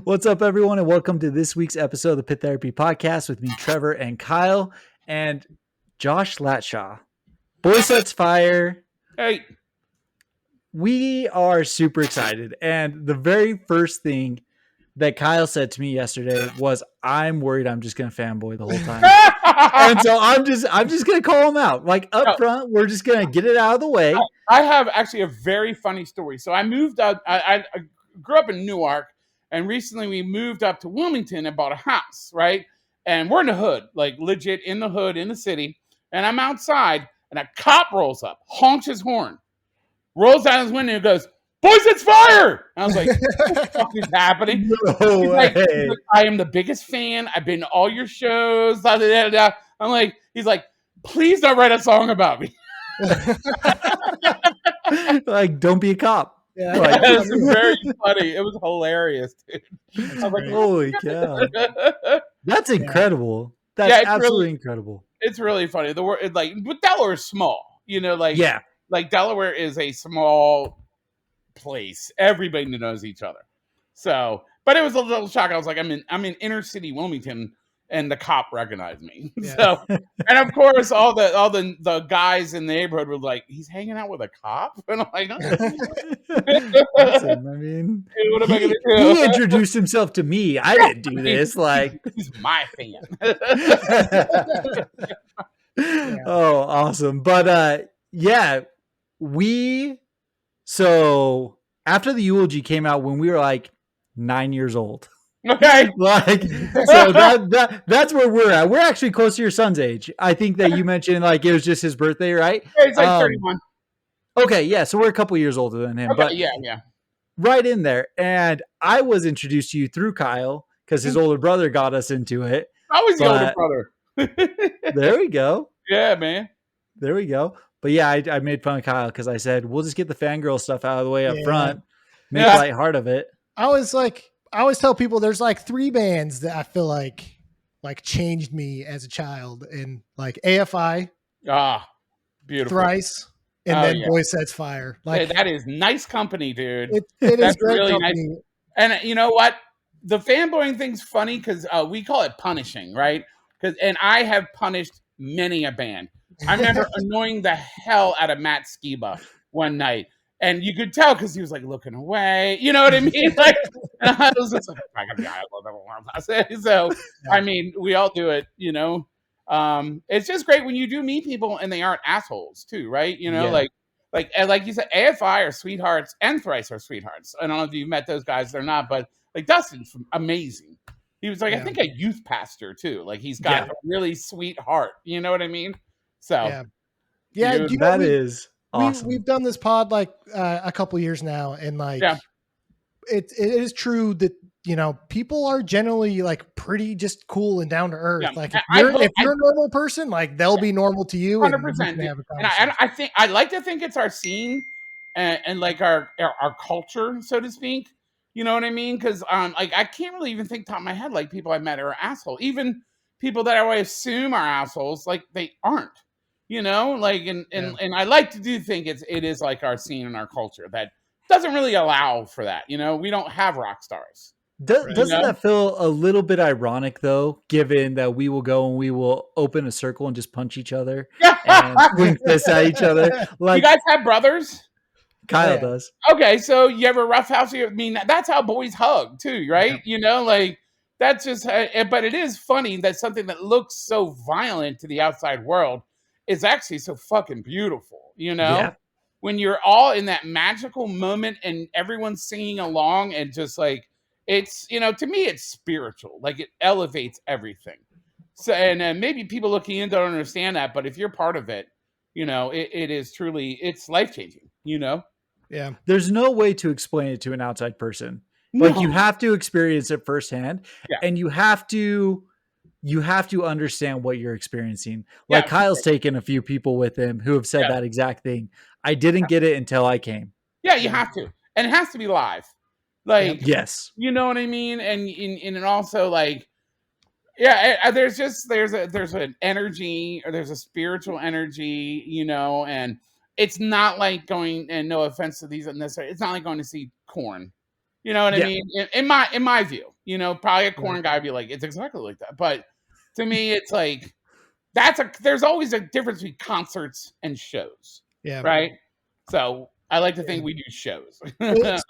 What's up, everyone, and welcome to this week's episode of the Pit Therapy Podcast with me, Trevor, and Kyle, and Josh Latshaw. Boysetsfire. Hey. We are super excited, and the very first thing that Kyle said to me yesterday was, "I'm worried I'm just going to fanboy the whole time," and so I'm just going to call him out, like up front. We're just going to get it out of the way. I have actually a very funny story. So I moved out. I grew up in Newark, and recently we moved up to Wilmington and bought a house, right? And we're in the hood, like legit in the hood in the city. And I'm outside, and a cop rolls up, honks his horn, rolls down his window, and goes, "Boysetsfire!" And I was like, "What the fuck is happening?" No he's way. like, "I am the biggest fan. I've been to all your shows." Da, da, da, da. I'm like, he's like, "Please don't write a song about me." Like, don't be a cop. Yeah, like, it was very funny. It was hilarious, dude. I was like, holy cow. That's incredible. That's absolutely really incredible. It's really funny. The word, like, but Delaware is small, you know, like, yeah, like Delaware is a small place. Everybody knows each other. So, but it was a little shock. I was like, I'm in inner city Wilmington, and the cop recognized me. Yeah. So, and of course, all the guys in the neighborhood were like, "He's hanging out with a cop," and I'm like, Listen, I mean, he introduced himself to me. I didn't do this. Like, he's my fan. Yeah. Oh, awesome! But yeah, so After the Eulogy came out when we were like 9 years old. Okay. Like, so that's where we're at. We're actually close to your son's age. I think that you mentioned like it was just his birthday, right? It's like 31. Okay, yeah. So we're a couple years older than him. Okay, but yeah. Right in there. And I was introduced to you through Kyle because his older brother got us into it. I was the older brother. There we go. Yeah, man. There we go. But yeah, I made fun of Kyle because I said, we'll just get the fangirl stuff out of the way up front, make light heart of it. I always tell people there's like 3 bands that I feel like changed me as a child, and like AFI, beautiful, Thrice, and then Boysetsfire. Like, hey, that is nice company, dude. It is great really company. Nice. And you know what? The fanboying thing's funny because we call it punishing, right? And I have punished many a band. I remember annoying the hell out of Matt Skiba one night. And you could tell because he was like looking away. You know what I mean? Like, and I was just like, so, I mean, we all do it, you know. It's just great when you do meet people and they aren't assholes too, right? You know, like you said, AFI are sweethearts and Thrice are sweethearts. I don't know if you've met those guys or not, but like Dustin's amazing. He was like, I think a youth pastor too. Like he's got a really sweet heart. You know what I mean? So dude, that is awesome. We've done this pod like a couple years now, and like it is true that, you know, people are generally like pretty just cool and down to earth. Yeah. Like if you're a normal person, like they'll be normal to you. 100%. And I think I like to think it's our scene and like our culture, so to speak. You know what I mean? Because like I can't really even think top of my head like people I met are assholes. Even people that I assume are assholes, like they aren't. You know, like and I like to think it is like our scene and our culture that doesn't really allow for that. You know, we don't have rock stars. Doesn't that feel a little bit ironic though, given that we will go and we will open a circle and just punch each other and wink fists at each other? Like, you guys have brothers? Kyle does. Okay, so you have a rough house. I mean, that's how boys hug too, right? Yeah. You know, like that's just. But it is funny that something that looks so violent to the outside world is actually so fucking beautiful, you know? When you're all in that magical moment and everyone's singing along and just like, it's, you know, to me, it's spiritual. Like it elevates everything. So, and maybe people looking in don't understand that, but if you're part of it, you know, it is truly, it's life-changing, you know? Yeah. There's no way to explain it to an outside person. No. Like you have to experience it firsthand and you have to understand what you're experiencing. Like Kyle's taken a few people with him who have said that exact thing. I didn't get it until I came. Yeah, you have to. And it has to be live. Like, yes. You know what I mean? And also like, there's an energy, or there's a spiritual energy, you know, and it's not like going, and no offense to these unnecessary, it's not like going to see Korn. You know what I mean? In my view, you know, probably a Korn guy would be like, it's exactly like that. But to me, it's like there's always a difference between concerts and shows. Yeah. Right. So I like to think we do shows,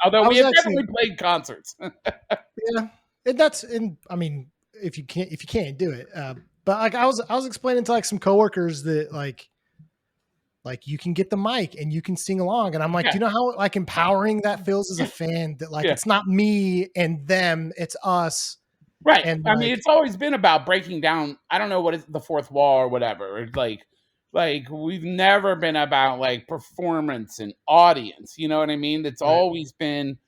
although we have definitely played concerts. Yeah, and I mean, if you can't do it, but like I was explaining to like some coworkers that like you can get the mic and you can sing along, and I'm like, do you know how like empowering that feels as a fan that like it's not me and them, it's us. Right. And I mean, it's always been about breaking down. I don't know what is the fourth wall or whatever. It's like we've never been about like performance and audience. You know what I mean? It's always been,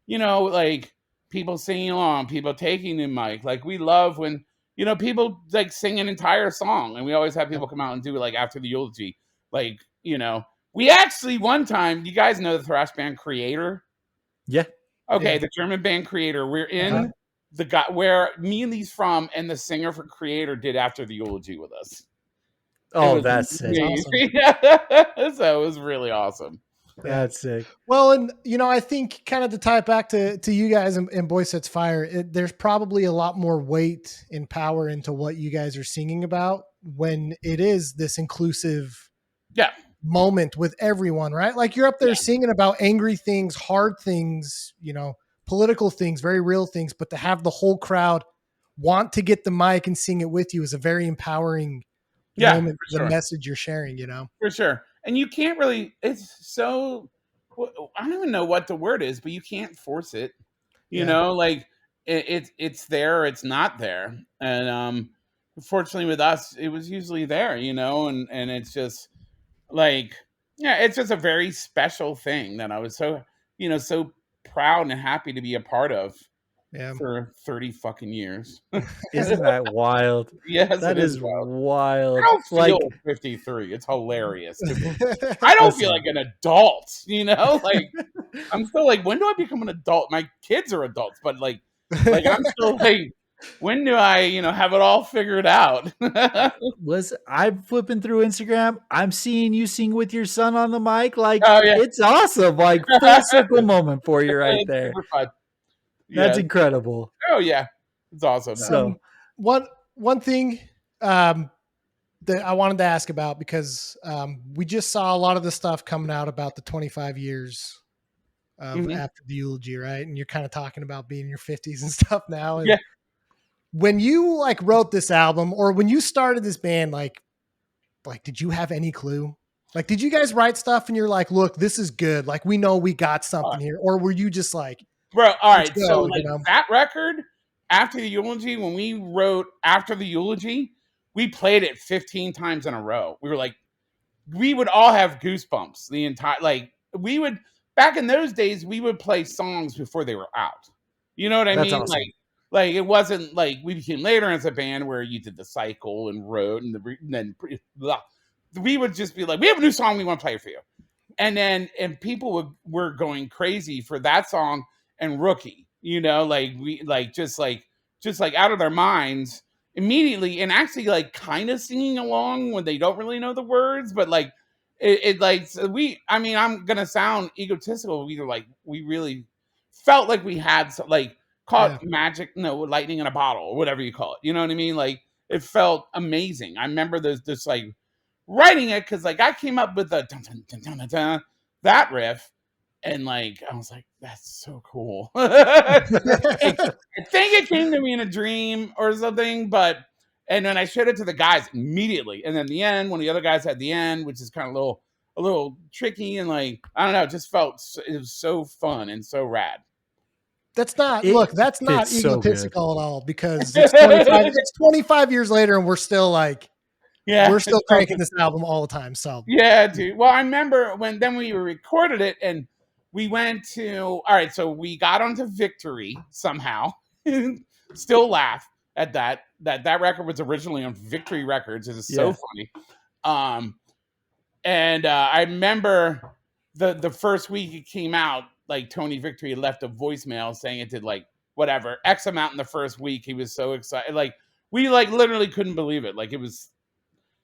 you know, like people singing along, people taking the mic. Like we love when, you know, people like sing an entire song, and we always have people come out and do like After the Eulogy. Like, you know, we actually one time, you guys know the thrash band Creator? Yeah. Okay, the German band Creator. We're in the guy where me and these from, and the singer for Creator did After the Eulogy with us. Oh, that's sick. Awesome. So it was really awesome. That's sick. Well, and you know, I think kind of to tie it back to you guys and Boysetsfire, there's probably a lot more weight and power into what you guys are singing about when it is this inclusive moment with everyone, right? Like you're up there singing about angry things, hard things, you know, political things, very real things, but to have the whole crowd want to get the mic and sing it with you is a very empowering moment for the message you're sharing, you know? For sure. And you can't really, it's so, I don't even know what the word is, but you can't force it. You know, like it's there or it's not there. And fortunately with us, it was usually there, you know, and it's just like, it's just a very special thing that I was so, you know, so proud and happy to be a part of. For 30 fucking years. Isn't that wild? Yes, that is wild. I don't feel 53. It's hilarious. I don't feel like an adult, you know? Like I'm still like, when do I become an adult? My kids are adults, but like I'm still like, when do I, you know, have it all figured out? I'm flipping through Instagram. I'm seeing you sing with your son on the mic. Like, it's awesome. Like, full circle moment for you right there. That's incredible. Oh yeah, it's awesome. So one thing that I wanted to ask about, because we just saw a lot of the stuff coming out about the 25 years of After the Eulogy, right? And you're kind of talking about being in your 50s and stuff now. And when you like wrote this album, or when you started this band, like did you have any clue? Like, did you guys write stuff and you're like, look, this is good. Like, we know we got something here. Or were you just like, bro, all right. So like, that record, After the Eulogy, when we wrote After the Eulogy, we played it 15 times in a row. We were like, we would all have goosebumps the entire, like we would, back in those days, we would play songs before they were out. You know what I mean? Awesome. Like it wasn't like we became later as a band where you did the cycle and wrote and then we would just be like, we have a new song, we want to play it for you. And people were going crazy for that song and Rookie, you know, like we just like out of their minds immediately, and actually like kind of singing along when they don't really know the words, but like I'm gonna sound egotistical. We really felt like we had like caught magic, lightning in a bottle or whatever you call it. You know what I mean? Like it felt amazing. I remember this like writing it because like I came up with the dun, dun, dun, dun, dun, dun, that riff. And like I was like, that's so cool. I think it came to me in a dream or something, and then I showed it to the guys immediately. And then the end, one of the other guys had the end, which is kind of a little tricky, and like I don't know, it just felt it was so fun and so rad. That's not egotistical at all, because it's 25 years later and we're still like, we're still cranking this album all the time. So yeah, dude. Well, I remember when we recorded it and we went to, all right, so we got onto Victory somehow. Still laugh at that record was originally on Victory Records. It is so funny. And I remember the first week it came out, like Tony Victory left a voicemail saying it did like whatever X amount in the first week. He was so excited. Like we like literally couldn't believe it. Like it was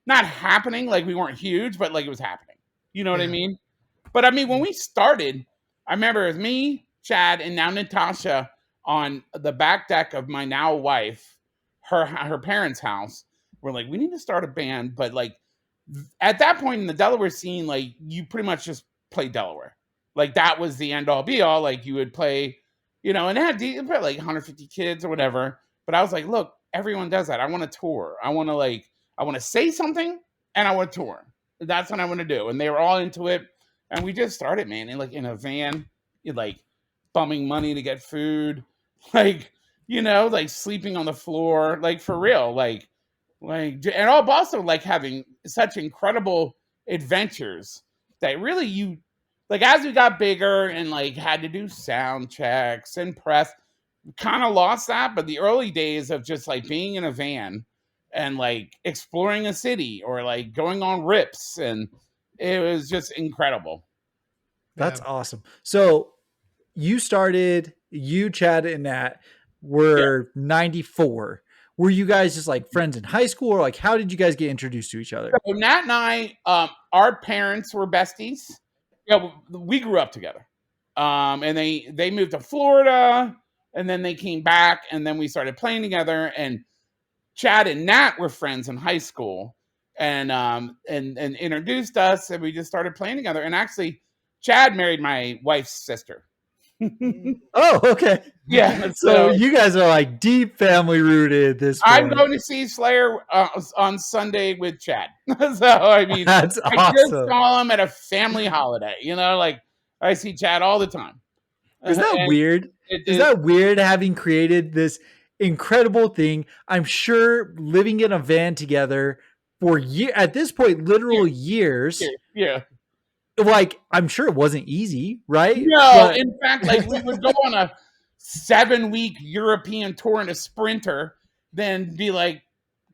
not happening. Like we weren't huge, but like it was happening. You know what I mean? But I mean, when we started, I remember it was me, Chad, and now Natasha on the back deck of my now wife, her parents' house. We're like, we need to start a band, but like at that point in the Delaware scene, like you pretty much just play Delaware. Like that was the end all be all. Like you would play, and it had like 150 kids or whatever. But I was like, look, everyone does that. I want to tour. I want to say something and I want to tour. That's what I want to do. And they were all into it. And we just started, man, in a van, like bumming money to get food, like, like sleeping on the floor, like for real, like, and also like having such incredible adventures that really like as we got bigger and like had to do sound checks and press, kind of lost that. But the early days of just like being in a van and like exploring a city or like going on rips, and it was just incredible. That's awesome. So you, Chad, and Nat were 94. Were you guys just like friends in high school, or like how did you guys get introduced to each other? So Nat and I, our parents were besties. Yeah, we grew up together. And they moved to Florida, and then they came back, and then we started playing together. And Chad and Nat were friends in high school, and introduced us, and we just started playing together. And actually, Chad married my wife's sister. Oh, okay. Yeah. So you guys are like deep family rooted. I'm going to see Slayer on Sunday with Chad. So I mean, that's awesome. I just saw him at a family holiday. Like I see Chad all the time. Is that weird? Is that weird having created this incredible thing? I'm sure living in a van together for at this point, literal years. Yeah. Like, I'm sure it wasn't easy, right? No, in fact, like we would go on a 7-week European tour in a Sprinter, then be like,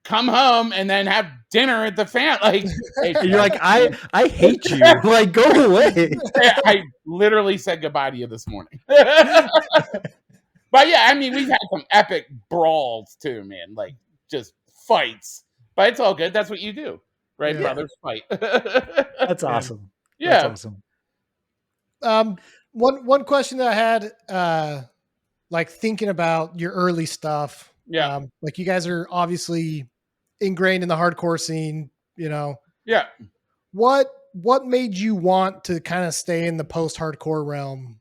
come home and then have dinner at the fan. Like, you're like, I hate you. Like, go away. I literally said goodbye to you this morning. But yeah, I mean, we've had some epic brawls too, man. Like just fights, but it's all good. That's what you do, right? Yeah. Brothers fight. That's awesome. Yeah. That's awesome. One question that I had, like thinking about your early stuff. Yeah. Like you guys are obviously ingrained in the hardcore scene, Yeah. What made you want to kind of stay in the post-hardcore realm,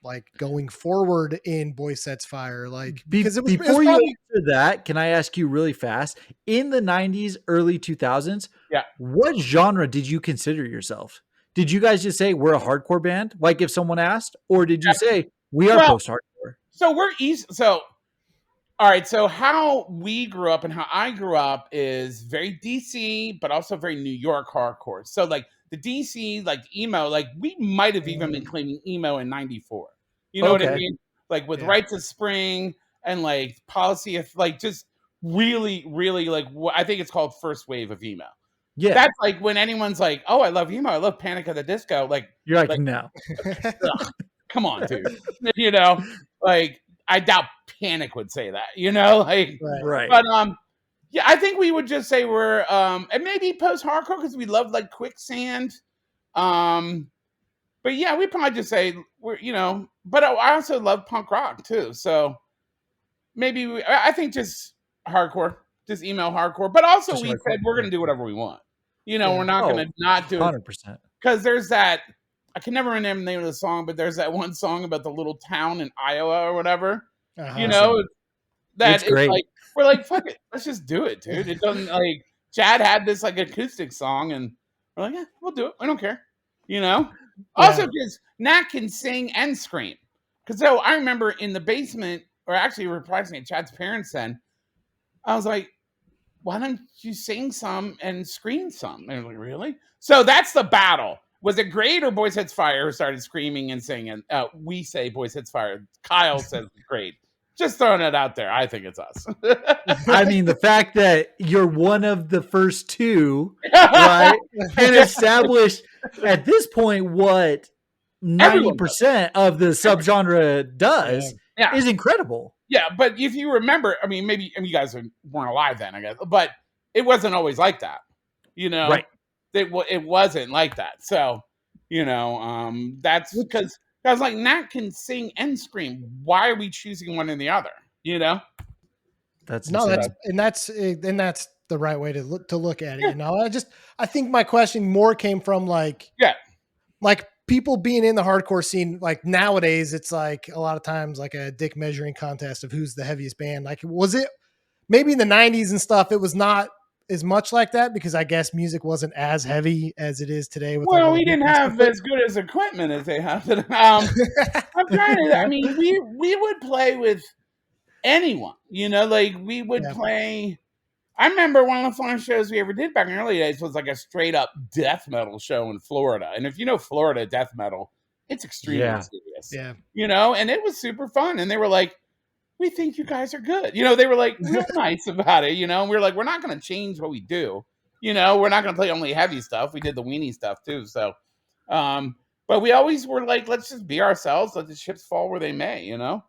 like going forward in Boysetsfire? Like, because before you answer that, can I ask you really fast? In the 90s, early 2000s, what genre did you consider yourself? Did you guys just say we're a hardcore band, like if someone asked, or did you say we are post-hardcore? So we're east. So all right. So how we grew up and how I grew up is very DC, but also very New York hardcore. So like the DC, like emo, like we might have even been claiming emo in '94. You know what I mean? Like with Rites of Spring and like Policy of like just really, really like I think it's called first wave of emo. Yeah, that's like when anyone's like, "Oh, I love emo. I love Panic at the Disco." Like you're like no, come on, dude. Like I doubt Panic would say that. Like right. But yeah, I think we would just say we're and maybe post-hardcore because we love like Quicksand. But yeah, we probably just say we're but I also love punk rock too. So maybe I think just hardcore, just emo hardcore. But also just we said we're gonna do whatever we want. We're not gonna not do 100%. Because there's that, I can never remember the name of the song, but there's that one song about the little town in Iowa or whatever. That it's great. Like we're like, fuck it, let's just do it, dude. It doesn't like Chad had this like acoustic song, and we're like, yeah, we'll do it. We don't care, Also, because Nat can sing and scream. Because so I remember in the basement, or actually reprising at Chad's parents, then I was like, why don't you sing some and scream some? And they're like, really? So that's the battle. Was it Great or Boysetsfire who started screaming and singing? We say Boysetsfire. Kyle says Great. Just throwing it out there. I think it's us. I mean, the fact that you're one of the first two, right? And established at this point what 90% of the subgenre does is incredible. Yeah, but if you remember, I mean, maybe you guys weren't alive then, I guess, but it wasn't always like that, Right? It wasn't like that. So, that's because Guys like Nat can sing and scream. Why are we choosing one or the other? You know? That's the right way to look at it. You know, I think my question more came from like people being in the hardcore scene. Like nowadays, it's like a lot of times like a dick measuring contest of who's the heaviest band. Like, was it maybe in the 90s and stuff? It was not as much like that because I guess music wasn't as heavy as it is today. With we didn't have as good as equipment as they have. I'm trying to. I mean, we would play with anyone. You know, like we would play. I remember one of the fun shows we ever did back in the early days was like a straight up death metal show in Florida. And if you know Florida death metal, it's extremely serious. Yeah. You know, and it was super fun. And they were like, we think you guys are good. You know, they were like real nice about it. You know, and we were like, we're not going to change what we do. You know, we're not going to play only heavy stuff. We did the weenie stuff too. So, but we always were like, let's just be ourselves. Let the chips fall where they may, you know?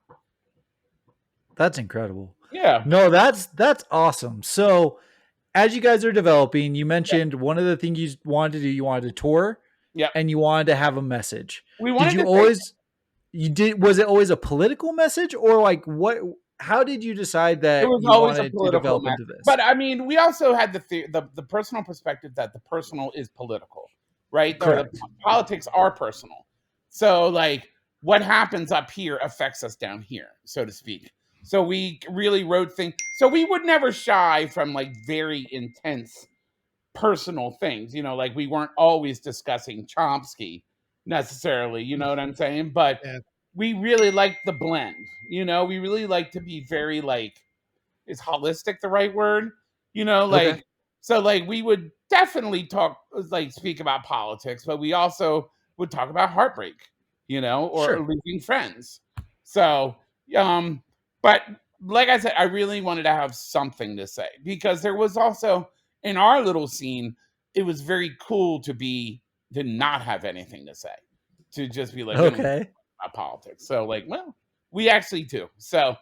That's incredible. Yeah. No, that's awesome. So as you guys are developing, you mentioned one of the things you wanted to do, you wanted to tour. Yeah. And you wanted to have a message. Was it always a political message or like how did you decide that it was you always wanted a political to develop message. into this? But I mean, we also had the personal perspective that the personal is political, right? Correct. The politics are personal. So like what happens up here affects us down here, so to speak. So we really wrote things. So we would never shy from like very intense personal things, you know, like we weren't always discussing Chomsky necessarily, you know what I'm saying? But we really liked the blend, you know, we really like to be very like, is holistic the right word? You know, like, so like we would definitely speak about politics, but we also would talk about heartbreak, you know, or losing friends. So, but like I said, I really wanted to have something to say because there was also in our little scene, it was very cool to not have anything to say, to just be like, about politics. So like, well, we actually do. So,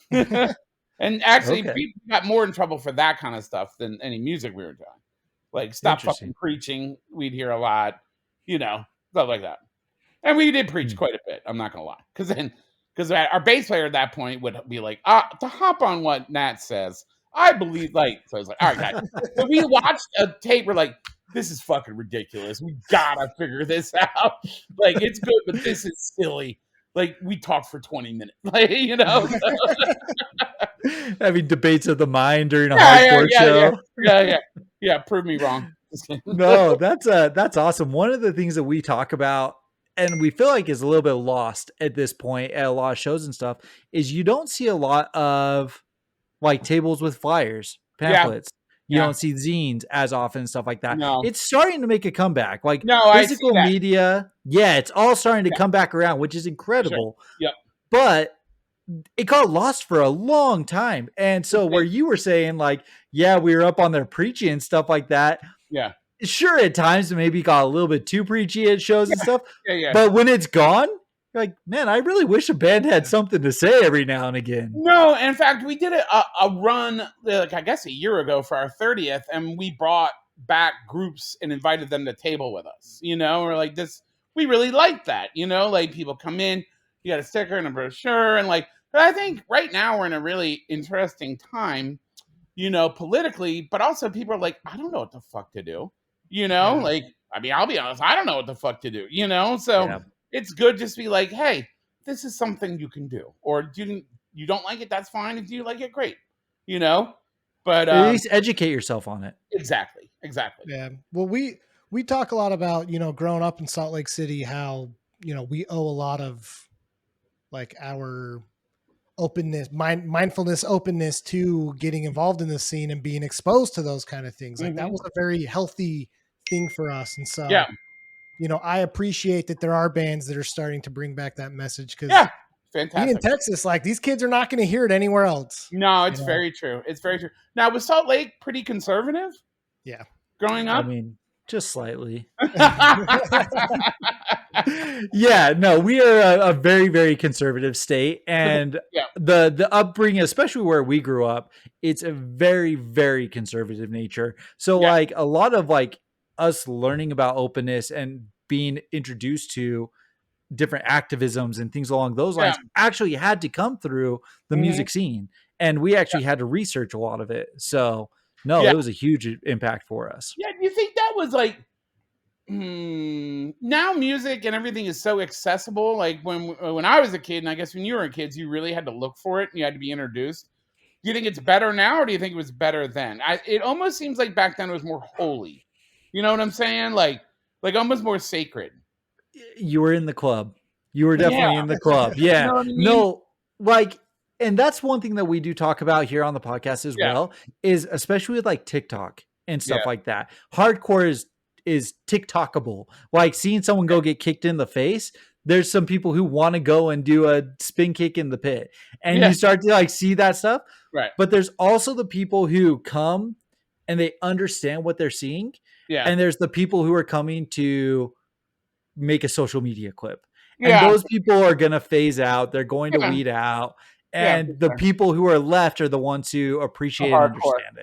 and actually people got more in trouble for that kind of stuff than any music we were doing. Like stop fucking preaching. We'd hear a lot, you know, stuff like that. And we did preach quite a bit. I'm not going to lie. Because our bass player at that point would be like, to hop on what Nat says, I believe, like, so I was like, all right, guys. So we watched a tape. We're like, this is fucking ridiculous. We gotta figure this out. Like, it's good, but this is silly. Like, we talked for 20 minutes. Like, you know? Having debates of the mind during a hardcore show. Yeah, prove me wrong. No, that's awesome. One of the things that we talk about and we feel like is a little bit lost at this point at a lot of shows and stuff is you don't see a lot of like tables with flyers, pamphlets. You don't see zines as often and stuff like that. No. It's starting to make a comeback. Like physical media, it's all starting to come back around, which is incredible. Sure. Yep. But it got lost for a long time. And so where you were saying like, we were up on there preaching and stuff like that. Yeah. Sure, at times maybe got a little bit too preachy at shows and stuff. Yeah. But when it's gone, you're like, man, I really wish a band had something to say every now and again. No, in fact, we did a run, like I guess a year ago for our 30th, and we brought back groups and invited them to table with us. You know, we're like this. We really like that. You know, like people come in, you got a sticker and a brochure, and like. But I think right now we're in a really interesting time, you know, politically, but also people are like, I don't know what the fuck to do. You know, like, I mean, I'll be honest, I don't know what the fuck to do, you know? So it's good just to be like, hey, this is something you can do. Or you don't like it, that's fine. If you like it, great. You know? But at least educate yourself on it. Exactly. Yeah. Well, we talk a lot about, you know, growing up in Salt Lake City, how, you know, we owe a lot of like our openness, mindfulness, openness to getting involved in the scene and being exposed to those kind of things. Like that was a very healthy thing for us. And so, you know, I appreciate that there are bands that are starting to bring back that message because fantastic. Being in Texas, like these kids are not going to hear it anywhere else. No, it's very true. It's very true. Now, was Salt Lake pretty conservative? Yeah. Growing up? I mean, just slightly. No, we are a very, very conservative state. And the upbringing, especially where we grew up, it's a very, very conservative nature. So like a lot of like us learning about openness and being introduced to different activisms and things along those lines actually had to come through the music scene. And we actually had to research a lot of it. So no, it was a huge impact for us. Yeah. Do you think that was like, now music and everything is so accessible. Like when I was a kid, and I guess when you were a kid, you really had to look for it and you had to be introduced. Do you think it's better now, or do you think it was better then? It almost seems like back then it was more holy. You know what I'm saying? Like almost more sacred. You were in the club. You were definitely in the club. Yeah. You know what I mean? No, like, and that's one thing that we do talk about here on the podcast as well, is especially with like TikTok and stuff like that. Hardcore is TikTokable. Like seeing someone go get kicked in the face. There's some people who want to go and do a spin kick in the pit, and you start to like see that stuff. Right. But there's also the people who come and they understand what they're seeing. Yeah. And there's the people who are coming to make a social media clip. And those people are going to phase out. They're going to weed out. And the people who are left are the ones who appreciate and understand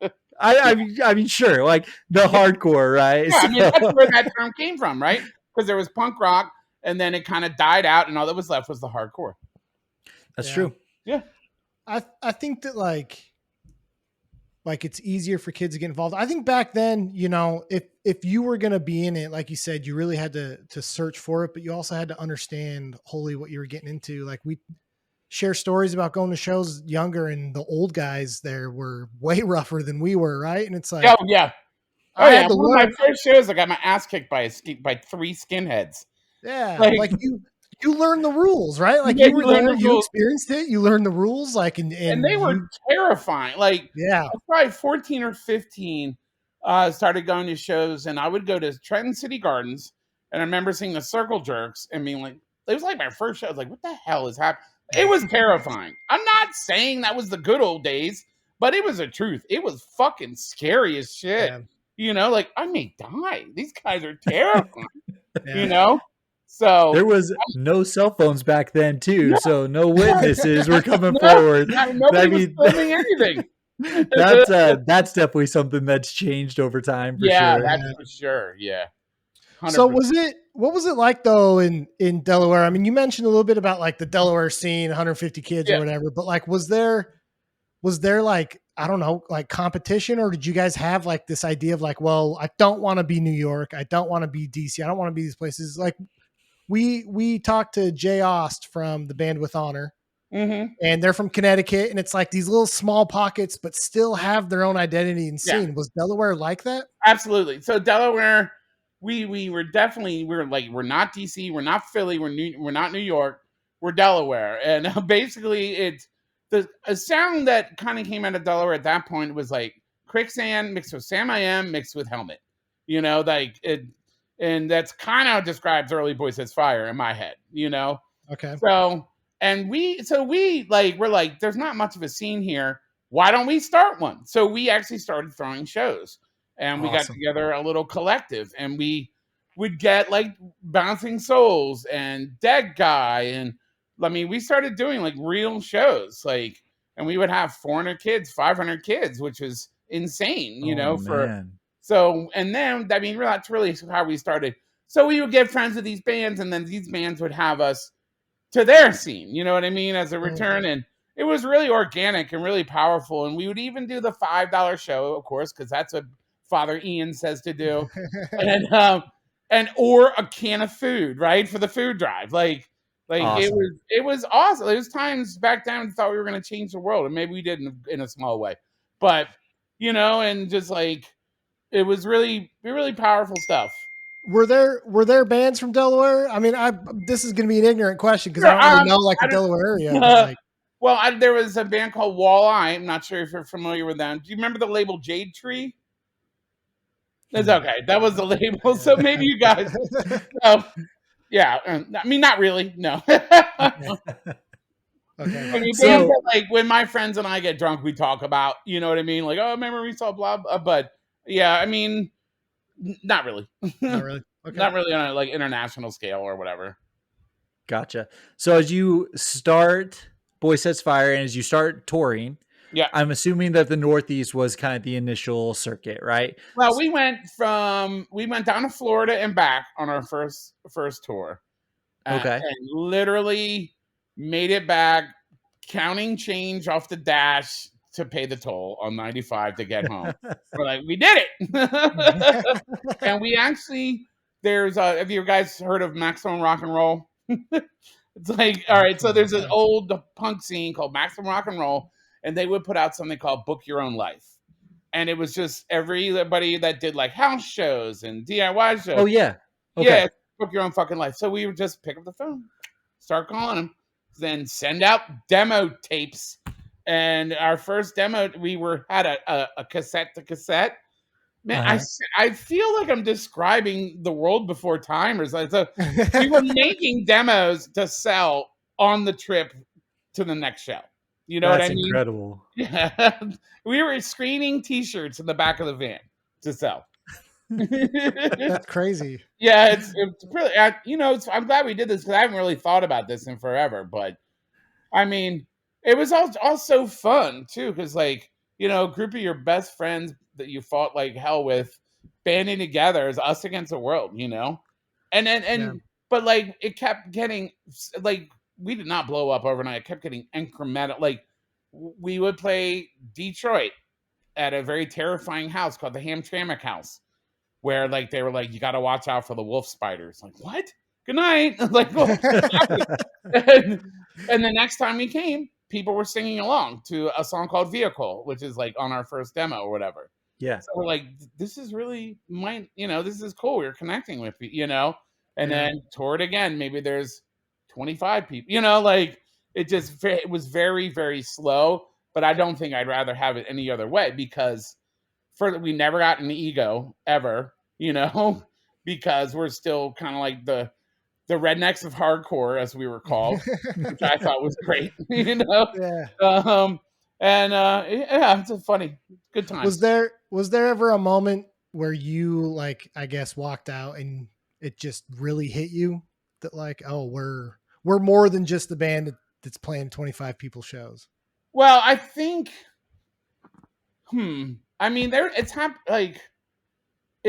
it. I mean, sure, like the hardcore, right? Yeah, I mean, that's where that term came from, right? Because there was punk rock, and then it kind of died out, and all that was left was the hardcore. That's true. Yeah. I think that like it's easier for kids to get involved. I think back then, you know, if you were going to be in it, like you said, you really had to search for it, but you also had to understand wholly what you were getting into. Like we share stories about going to shows younger, and the old guys there were way rougher than we were. Right. And it's like, oh yeah. One of my first shows, I got my ass kicked by 3 skinheads. Yeah. Like you learn the rules, right? Like you were there, you experienced it, you learned the rules, like and they were terrifying. Like I was probably 14 or 15, started going to shows, and I would go to Trenton City Gardens, and I remember seeing the Circle Jerks and being like, it was like my first show. I was like, what the hell is happening? It was terrifying. I'm not saying that was the good old days, but it was the truth. It was fucking scary as shit. Yeah. You know, like I may die. These guys are terrifying. You know? So there was no cell phones back then too, so no witnesses were coming forward. Nobody was filming anything. That's definitely something that's changed over time. For sure. That's for sure. Yeah. 100%. So what was it like though in Delaware? I mean, you mentioned a little bit about like the Delaware scene, 150 kids or whatever, but like was there like, I don't know, like competition, or did you guys have like this idea of like, well, I don't want to be New York, I don't want to be DC, I don't want to be these places? Like we talked to Jay Ost from the band With Honor, and they're from Connecticut, and it's like these little small pockets, but still have their own identity and scene. Yeah. Was Delaware like that? Absolutely. So Delaware, we were definitely, we're not DC, we're not Philly, we're not New York, we're Delaware, and basically it's a sound that kind of came out of Delaware at that point was like Quicksand mixed with Sam I Am mixed with Helmet, you know, like it. And that's kind of describes early Boysetsfire in my head, you know? Okay. So we're like, there's not much of a scene here. Why don't we start one? So we actually started throwing shows, and we got together a little collective, and we would get like Bouncing Souls and Dead Guy. And I mean, we started doing like real shows, like, and we would have 400 kids, 500 kids, which was insane, you know, man. So, and then, I mean, that's really how we started. So we would get friends with these bands, and then these bands would have us to their scene, you know what I mean, as a return. And it was really organic and really powerful. And we would even do the $5 show, of course, because that's what Father Ian says to do. Or a can of food, right, for the food drive. Like awesome. It was awesome. There was times back then we thought we were going to change the world, and maybe we did in a small way. But, you know, and just like, it was really, really powerful stuff. Were there bands from Delaware? I mean, this is going to be an ignorant question because I don't really know like the Delaware area. Well, there was a band called Walleye. I'm not sure if you're familiar with them. Do you remember the label Jade Tree? That's okay. That was the label. So maybe you guys. Yeah. I mean, not really. No. Okay. I mean, like when my friends and I get drunk, we talk about, you know what I mean? Like, oh, remember we saw blah, blah, but. Yeah, I mean, not really. Not really. Okay. Not really on a like international scale or whatever. Gotcha. So as you start Boysetsfire and as you start touring, I'm assuming that the Northeast was kind of the initial circuit, right? Well, we went down to Florida and back on our first tour. Okay. And literally made it back, counting change off the dash to pay the toll on 95 to get home. We're like, we did it. And we actually, have you guys heard of Maximum Rock and Roll? It's like, all right, so there's an old punk scene called Maximum Rock and Roll, and they would put out something called Book Your Own Life. And it was just everybody that did like house shows and DIY shows. Oh, yeah. Okay. Yeah, book your own fucking life. So we would just pick up the phone, start calling them, then send out demo tapes. And our first demo, we had a cassette to cassette. Man, I feel like I'm describing the world before time or something. So we were making demos to sell on the trip to the next show. You know what I mean? That's incredible. Yeah. We were screening T-shirts in the back of the van to sell. That's crazy. Yeah, it's really, I'm glad we did this because I haven't really thought about this in forever. But I mean, it was all so fun too because, like, a group of your best friends that you fought like hell with, banding together as us against the world, but like it kept getting like we did not blow up overnight. It kept getting incremental. Like we would play Detroit at a very terrifying house called the Hamtramck House, where like they were like, you got to watch out for the wolf spiders. Like, what? Good night. Like, and the next time we came, people were singing along to a song called Vehicle, which is like on our first demo or whatever. Yeah. So we're like, this is really this is cool. We're connecting with and then toured again. Maybe there's 25 people, like it was very, very slow, but I don't think I'd rather have it any other way because we never got an ego ever, because we're still kind of like the rednecks of hardcore, as we were called, which I thought was great, Yeah. It's a funny, good time. Was there ever a moment where you, like, I guess, walked out and it just really hit you that like, oh, we're more than just the band that's playing 25 people shows? Well, I think, I mean, it's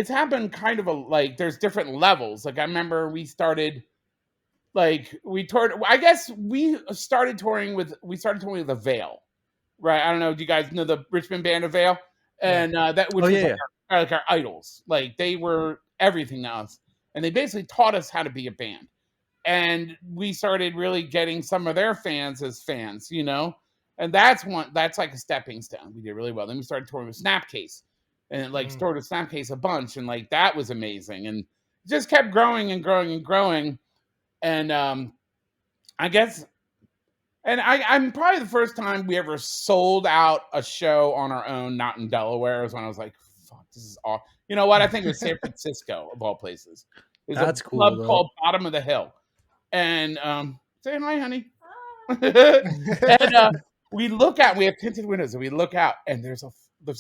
happened kind of like there's different levels. Like I remember we started toured. I guess we started touring with the Veil, right? I don't know. Do you guys know the Richmond band of Veil? And that which was like our idols. Like they were everything to us, and they basically taught us how to be a band. And we started really getting some of their fans as fans, and that's like a stepping stone. We did really well. Then we started touring with Snapcase, and toured with Snapcase a bunch, and like that was amazing, and it just kept growing and growing and growing. And I guess, and I'm probably the first time we ever sold out a show on our own, not in Delaware, was when I was like, fuck, this is awesome. You know what? I think it was San Francisco of all places. There's a club called Bottom of the Hill. And say hi, honey. And we have tinted windows, and we look out, and there's a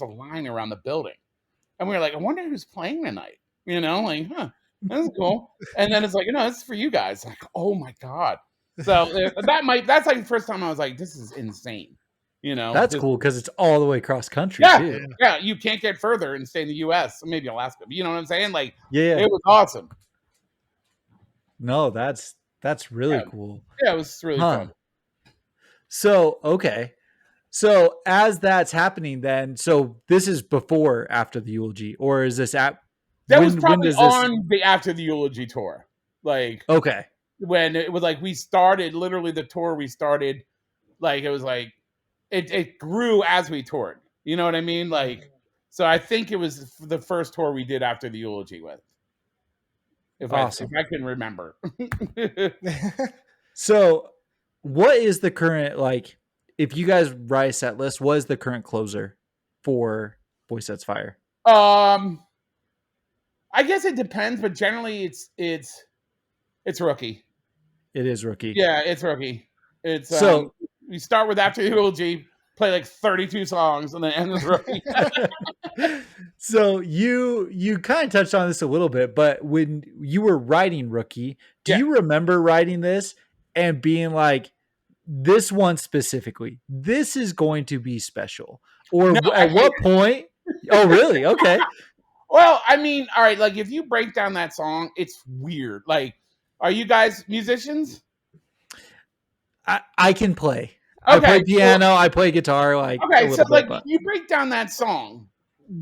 line around the building, and we were like, I wonder who's playing tonight. That's cool. And then it's like, it's for you guys. Like, oh my god. So that's like the first time I was like, this is insane. That's cool because it's all the way across country. Yeah, too. Yeah. You can't get further and stay in the U.S. Maybe Alaska. But you know what I'm saying? Like, it was awesome. No, that's really cool. Yeah, it was really fun. So, okay. So as that's happening then, so this is before After the Eulogy, or is this that was probably on the After the Eulogy tour. Like, okay. When it was like we started, literally the tour we started, like it was like it grew as we toured. You know what I mean? Like, so I think it was the first tour we did After the Eulogy with. If I can remember. So what is the current, like, if you guys write a set list, what is the current closer for Boysetsfire? I guess it depends, but generally it's Rookie. It is Rookie. Yeah, it's Rookie. It's so we start with After the Eulogy, play like 32 songs, and then end with Rookie. So you kind of touched on this a little bit, but when you were writing Rookie, do you remember writing this and being like, this one specifically, this is going to be special? Or at what point? Oh, really? Okay. Well, I mean, all right, like if you break down that song, it's weird. Like, Are you guys musicians? I can play. Okay, I play piano. I play guitar. Like okay, a so little bit, but you break down that song.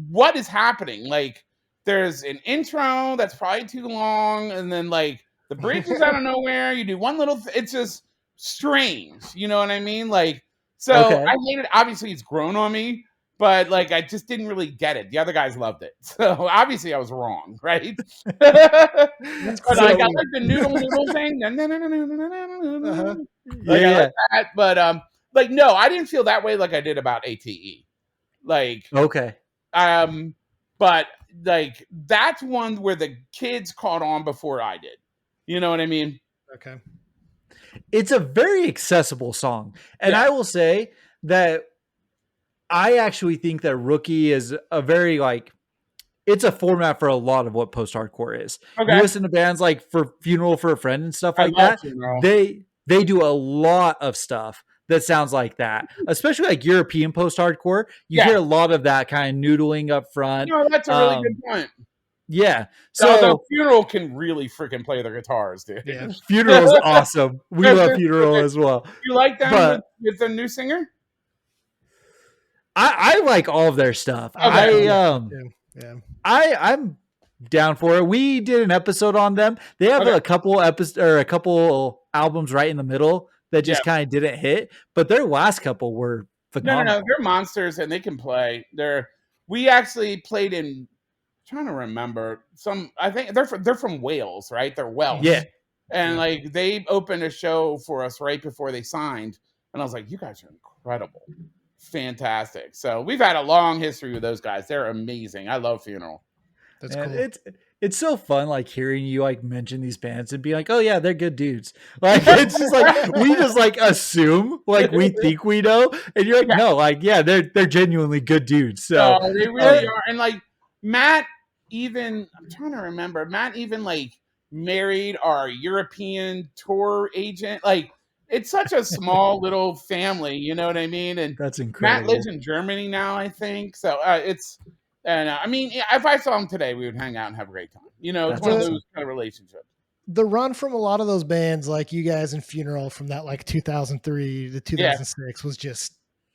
What is happening? Like, there's an intro that's probably too long, and then like the bridge is out of nowhere. You do one little. It's just strange. You know what I mean? Like, so okay. I hate it. Obviously, it's grown on me, but like I just didn't really get it. The other guys loved it, so obviously I was wrong, right? But I got like the noodle thing. Uh-huh. Like I like that, but like no, I didn't feel that way like I did about ATE. Like Okay. But like that's one where the kids caught on before I did. You know what I mean? Okay. It's a very accessible song. And I will say that I actually think that Rookie is a very like it's a format for a lot of what post-hardcore is. Okay. You listen to bands like for Funeral for a Friend and stuff like that. Funeral. They do a lot of stuff that sounds like that, especially like European post-hardcore. You hear a lot of that kind of noodling up front. No, that's a really good point. Yeah. So Funeral can really freaking play their guitars, dude. Yeah. Funeral's awesome. We love Funeral as well. You like them with the new singer? I like all of their stuff. Okay. I'm down for it. We did an episode on them. They have a couple albums right in the middle that just kind of didn't hit, but their last couple were phenomenal. No, they're monsters and they can play. We actually played in. I'm trying to remember some. I think they're from Wales, right? They're Welsh. Yeah, and like they opened a show for us right before they signed, and I was like, "You guys are incredible, fantastic." So we've had a long history with those guys. They're amazing. I love Funeral. That's cool. It's so fun, like hearing you like mention these bands and be like, "Oh yeah, they're good dudes." Like it's just like we just like assume, like we think we know, and you're like, "No, like yeah, they're genuinely good dudes." So they really are. And like Matt, I'm trying to remember. Matt even like married our European tour agent. Like it's such a small little family, you know what I mean? And that's incredible. Matt lives in Germany now, I think. So it's. And I mean, if I saw him today, we would hang out and have a great time. You know, it's one of those kind of relationships. The run from a lot of those bands, like you guys in Funeral, from that like 2003 to 2006, was just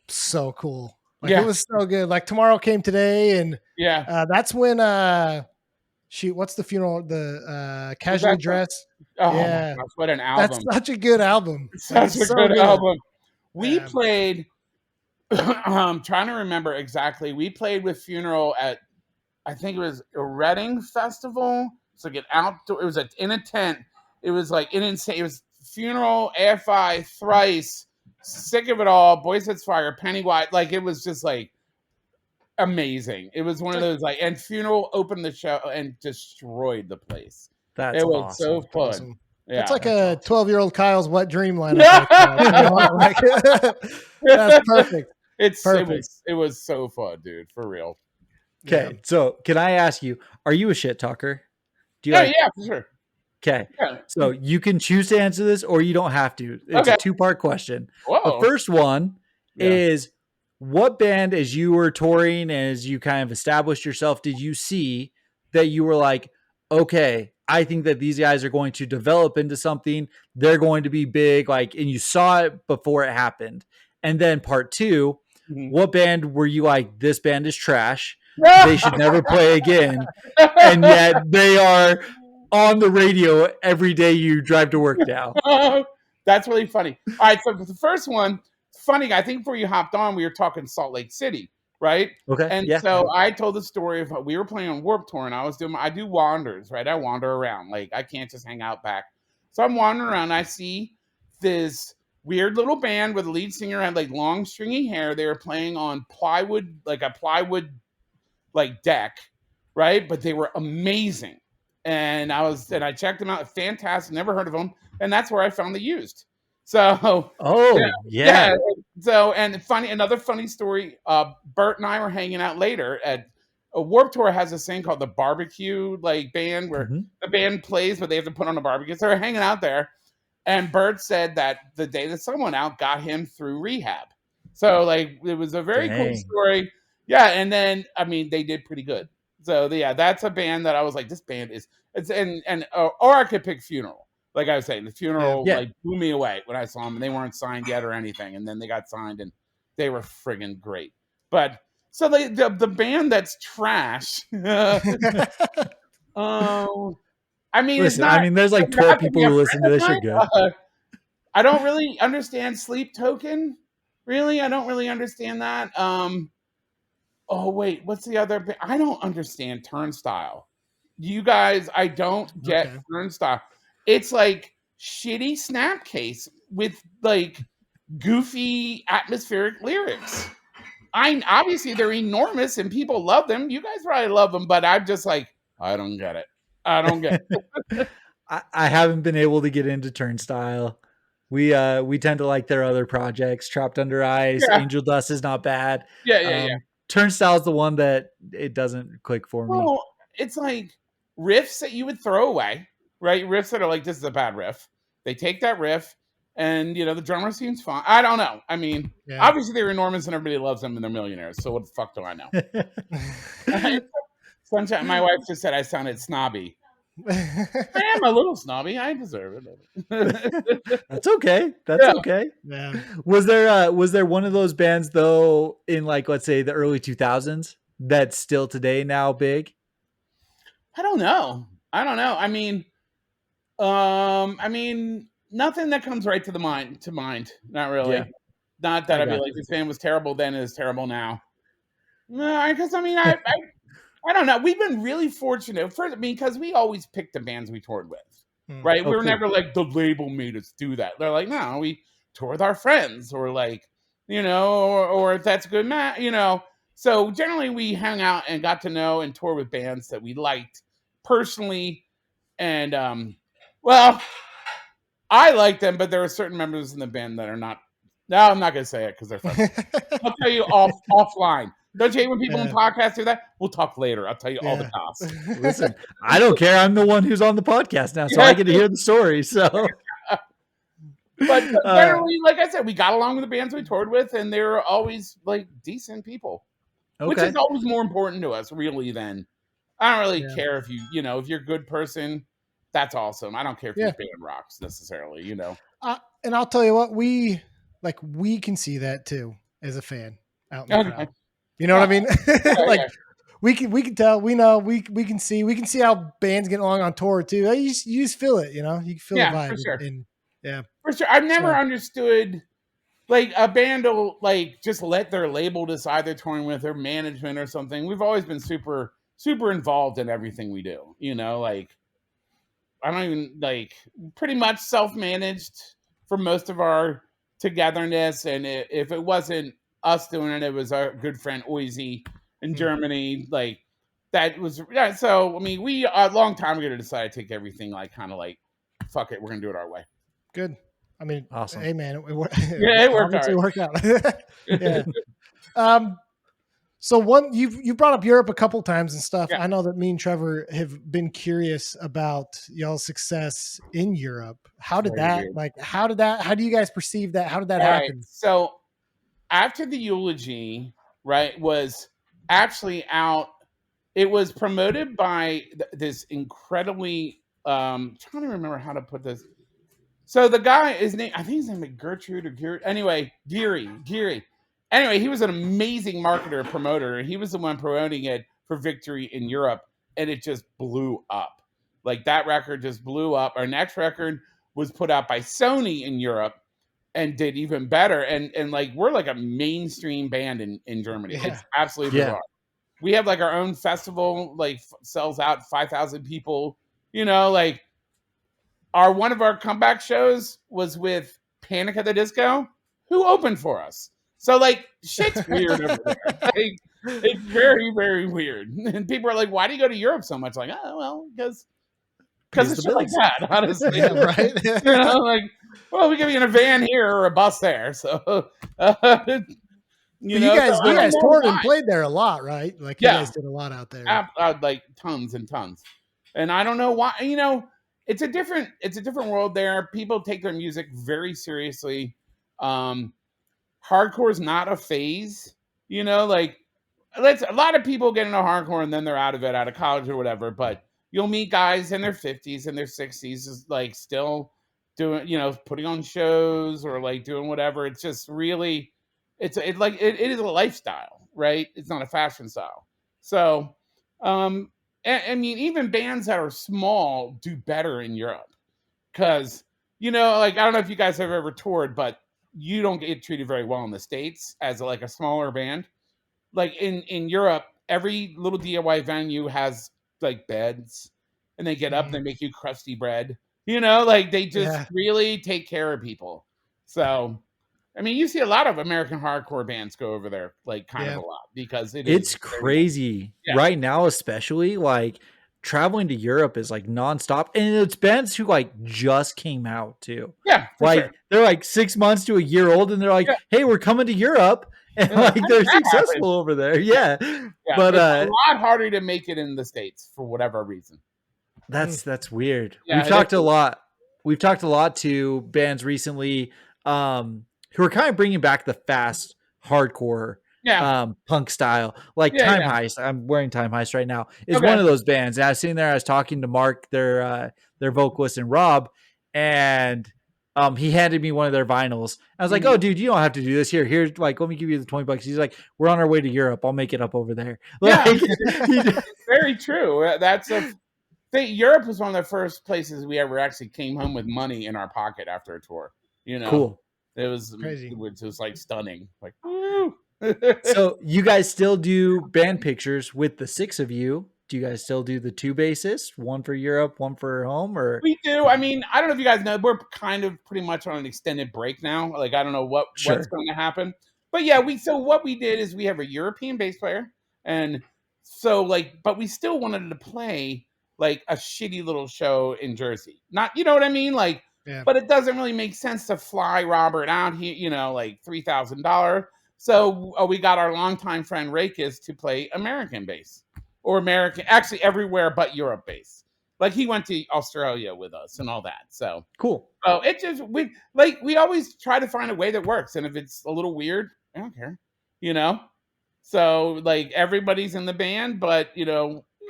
so cool. Like it was so good. Like Tomorrow Came Today, and that's when what's the Funeral? The Casually Dressed. Oh yeah, gosh, what an album! That's such a good album. Such a good album. We played. I'm trying to remember exactly. We played with Funeral at, I think it was a Reading festival. It's like an outdoor. It was in a tent. It was like insane. It was Funeral, AFI, Thrice, Sick of It All, Boysetsfire, Pennywise. Like it was just like amazing. It was one of those like, and Funeral opened the show and destroyed the place. It was awesome. So fun. Awesome. Yeah, it's like a 12-year-old Kyle's wet dream lineup. That's perfect. It was so fun, dude, for real. Okay, so can I ask you, are you a shit talker? Do you yeah, for sure. Okay, so you can choose to answer this or you don't have to. It's a 2-part question. Whoa. The first one is, what band, as you were touring, as you kind of established yourself, did you see that you were like, okay, I think that these guys are going to develop into something. They're going to be big, like, and you saw it before it happened. And then part 2, what band were you like, this band is trash, they should never play again, and yet they are on the radio every day you drive to work now? That's really funny. All right, so the first one, funny, I think before you hopped on, we were talking Salt Lake City, right? Okay. And so I told the story of we were playing on Warped Tour, and I do wanders, right? I wander around. Like, I can't just hang out back. So I'm wandering around, and I see this weird little band with a lead singer had like long stringy hair. They were playing on plywood, like a plywood like deck, right? But they were amazing. And I checked them out. Fantastic. Never heard of them. And that's where I found the Used. So, yeah. So, and another funny story. Bert and I were hanging out later at a Warped Tour has this thing called the barbecue like band where the band plays, but they have to put on a barbecue. So we're hanging out there. And Bert said that the day that someone out got him through rehab. So like, it was a very cool story. Yeah. And then, I mean, they did pretty good. So yeah, that's a band that I was like, this band is, or I could pick Funeral. like I was saying, the funeral like blew me away when I saw them, and they weren't signed yet or anything, and then they got signed, and they were friggin' great. But so the band that's trash. I mean, listen, it's not. I mean, there's like 12 people who listen to this. You're good. I don't really understand Sleep Token. Really, I don't really understand that. Oh wait, what's the other? I don't understand Turnstile. You guys, I don't get Turnstile. It's like shitty Snapcase with like goofy atmospheric lyrics. Obviously they're enormous and people love them. You guys probably love them, but I'm just like, I don't get it. I don't get it. I haven't been able to get into Turnstile. We tend to like their other projects. Trapped Under Ice, Angel Dust is not bad. Yeah. Turnstile is the one that it doesn't click for me. Well, it's like riffs that you would throw away, right? Riffs that are like, this is a bad riff. They take that riff, and the drummer seems fine. I don't know. I mean, obviously they're enormous and everybody loves them and they're millionaires. So what the fuck do I know? Sunshine, my wife just said I sounded snobby. I am a little snobby. I deserve it. That's okay. That's okay. Yeah. Was there one of those bands though in like, let's say, the early 2000s that's still today now big? I don't know. I mean, nothing that comes right to mind. Not really. Yeah. Not that I'd be like, this band was terrible then, is terrible now. No, because I mean, I don't know. We've been really fortunate because we always picked the bands we toured with, right? We were never like, the label made us do that. They're like, no, we tour with our friends, or like, or if that's a good match, So generally we hung out and got to know and tour with bands that we liked personally. And, well, I like them, but there are certain members in the band that are not. No, I'm not going to say it because they're fun. I'll tell you offline. Don't you hate when people in podcasts do that? We'll talk later. I'll tell you all the goss. Listen, I don't care. I'm the one who's on the podcast now, so I get to hear the story. So, but generally, like I said, we got along with the bands we toured with, and they were always like decent people, which is always more important to us, really. Than I don't really care if if you're a good person, that's awesome. I don't care if your band rocks necessarily, And I'll tell you what, we can see that too as a fan out in the crowd. You know what I mean? We can tell, we know, we can see how bands get along on tour too. You just feel it, you can feel the vibe. For sure. And, for sure. I've never understood like a band will like just let their label decide they're touring with their management or something. We've always been super, super involved in everything we do. Like I don't even like pretty much self-managed for most of our togetherness. And if it wasn't us doing it, it was our good friend Oizy in Germany. Like that was so I mean, we a long time ago decided to take everything like kind of like fuck it, we're gonna do it our way. Good. I mean, awesome. Hey man, it worked out. It worked out. So you brought up Europe a couple times and stuff. I know that me and Trevor have been curious about y'all's success in Europe. How do you guys perceive that? How did that happen? Right. So After the Eulogy, right, was actually out. It was promoted by this incredibly trying to remember how to put this. So the guy, I think his name is Gertrude or Geary. Anyway, Geary. Anyway, he was an amazing marketer, promoter. He was the one promoting it for Victory in Europe, and it just blew up. Like that record just blew up. Our next record was put out by Sony in Europe and did even better. And like we're like a mainstream band in Germany. It's absolutely bizarre. We have like our own festival, like sells out 5,000 people. Like one of our comeback shows was with Panic at the Disco, who opened for us. So like shit's weird over there. Like, it's very, very weird. And people are like, why do you go to Europe so much? Like, oh well, because it's shit like that, honestly. Right. Like, well, we give you in a van here or a bus there. So you guys toured and played there a lot, right? Like you guys did a lot out there. Like tons and tons. And I don't know why, it's a different world there. People take their music very seriously. Hardcore is not a phase, like a lot of people get into hardcore and then they're out of college or whatever. But you'll meet guys in their 50s and their 60s, like still doing, putting on shows or like doing whatever. It's just really, it is a lifestyle, right? It's not a fashion style. So, I mean, even bands that are small do better in Europe because, like, I don't know if you guys have ever toured, but you don't get treated very well in the States as like a smaller band. Like in Europe, every little DIY venue has like beds, and they get up and they make you crusty bread. Like they just really take care of people. So, I mean, you see a lot of American hardcore bands go over there, like kind of a lot because it's crazy right now, especially like traveling to Europe is like nonstop, and it's bands who like just came out too. Yeah, like they're like 6 months to a year old, and they're like, "Hey, we're coming to Europe," and like they're successful over there. Yeah, but it's a lot harder to make it in the States for whatever reason. That's weird. We've talked a lot to bands recently, who are kind of bringing back the fast hardcore. Punk style, like Time Heist. I'm wearing Time Heist right now. Is one of those bands. And I was sitting there, I was talking to Mark, their vocalist, and Rob, and he handed me one of their vinyls. I was like, "Oh, dude, you don't have to do this. Here's like, let me give you the $20." He's like, "We're on our way to Europe. I'll make it up over there." Like, very true. That's Europe was one of the first places we ever actually came home with money in our pocket after a tour. Cool. It was crazy. It was like stunning. Like, woo. So you guys still do band pictures with the 6 of you? Do you guys still do the 2 bassists, one for Europe, one for home? Or we do. I mean, I don't know if you guys know, we're kind of pretty much on an extended break now. Like, I don't know what's going to happen, but yeah, so what we did is we have a European bass player, and so like, but we still wanted to play like a shitty little show in Jersey. Not, you know what I mean? Like, but it doesn't really make sense to fly Robert out here, like $3,000. So we got our longtime friend Rakis to play American bass, or actually everywhere but Europe bass. Like he went to Australia with us and all that. So cool. Oh, it just we always try to find a way that works, and if it's a little weird, I don't care, So like everybody's in the band, but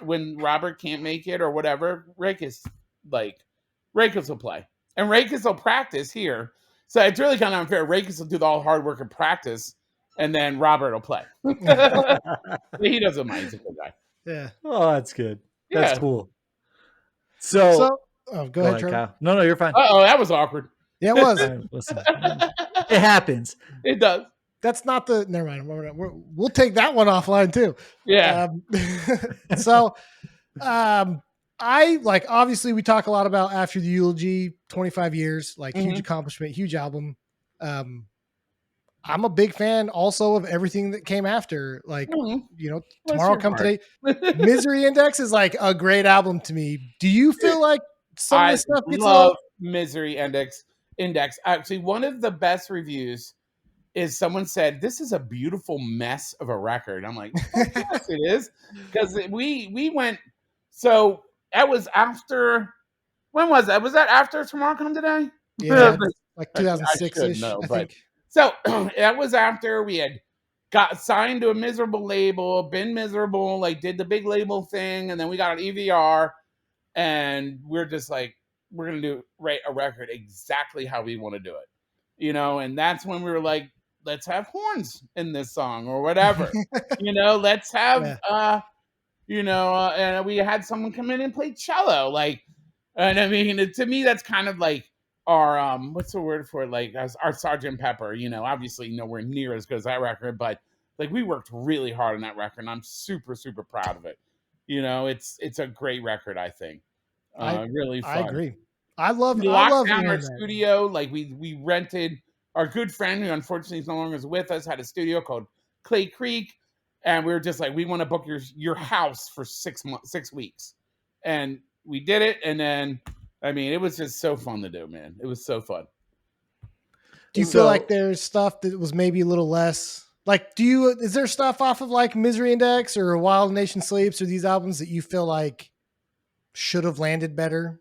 when Robert can't make it or whatever, Rakis will play, and Rakis will practice here. So it's really kind of unfair. Rakis will do the all hard work and practice, and then Robert will play. He doesn't mind. He's a good guy. Yeah. Oh, that's good. That's cool. So go ahead, Trevor. Kyle. No, you're fine. Oh, that was awkward. Yeah, it was. Listen, it happens. It does. That's not the. Never mind. We'll take that one offline too. Yeah. I like. Obviously, we talk a lot about After the Eulogy. 25 years, like huge accomplishment, huge album. I'm a big fan also of everything that came after. Like, Tomorrow Come Today. Misery Index is like a great album to me. Do you feel like some of this stuff gets love Misery Index? Actually, one of the best reviews is someone said, "This is a beautiful mess of a record." I'm like, oh, yes, it is. Because we went, so that was after, when was that? Was that after Tomorrow Come Today? Yeah, like 2006-ish, I think. So that was after we had got signed to a miserable label, been miserable, like did the big label thing, and then we got an EVR, and we're just like, we're gonna write a record exactly how we want to do it, and that's when we were like, let's have horns in this song or whatever, let's have, and we had someone come in and play cello, like, and I mean, to me, that's kind of like our what's the word for it? Like our Sgt. Pepper, obviously nowhere near as good as that record, but like we worked really hard on that record, and I'm super, super proud of it. It's a great record, I think. Really fun. I agree. I love down our studio. Like we rented, our good friend who unfortunately is no longer with us had a studio called Clay Creek, and we were just like, we want to book your house for 6 weeks, and we did it, and then. I mean, it was just so fun to do, man. It was so fun. Do you feel like there's stuff that was maybe a little less like, is there stuff off of like Misery Index or Wild Nation Sleeps or these albums that you feel like should have landed better?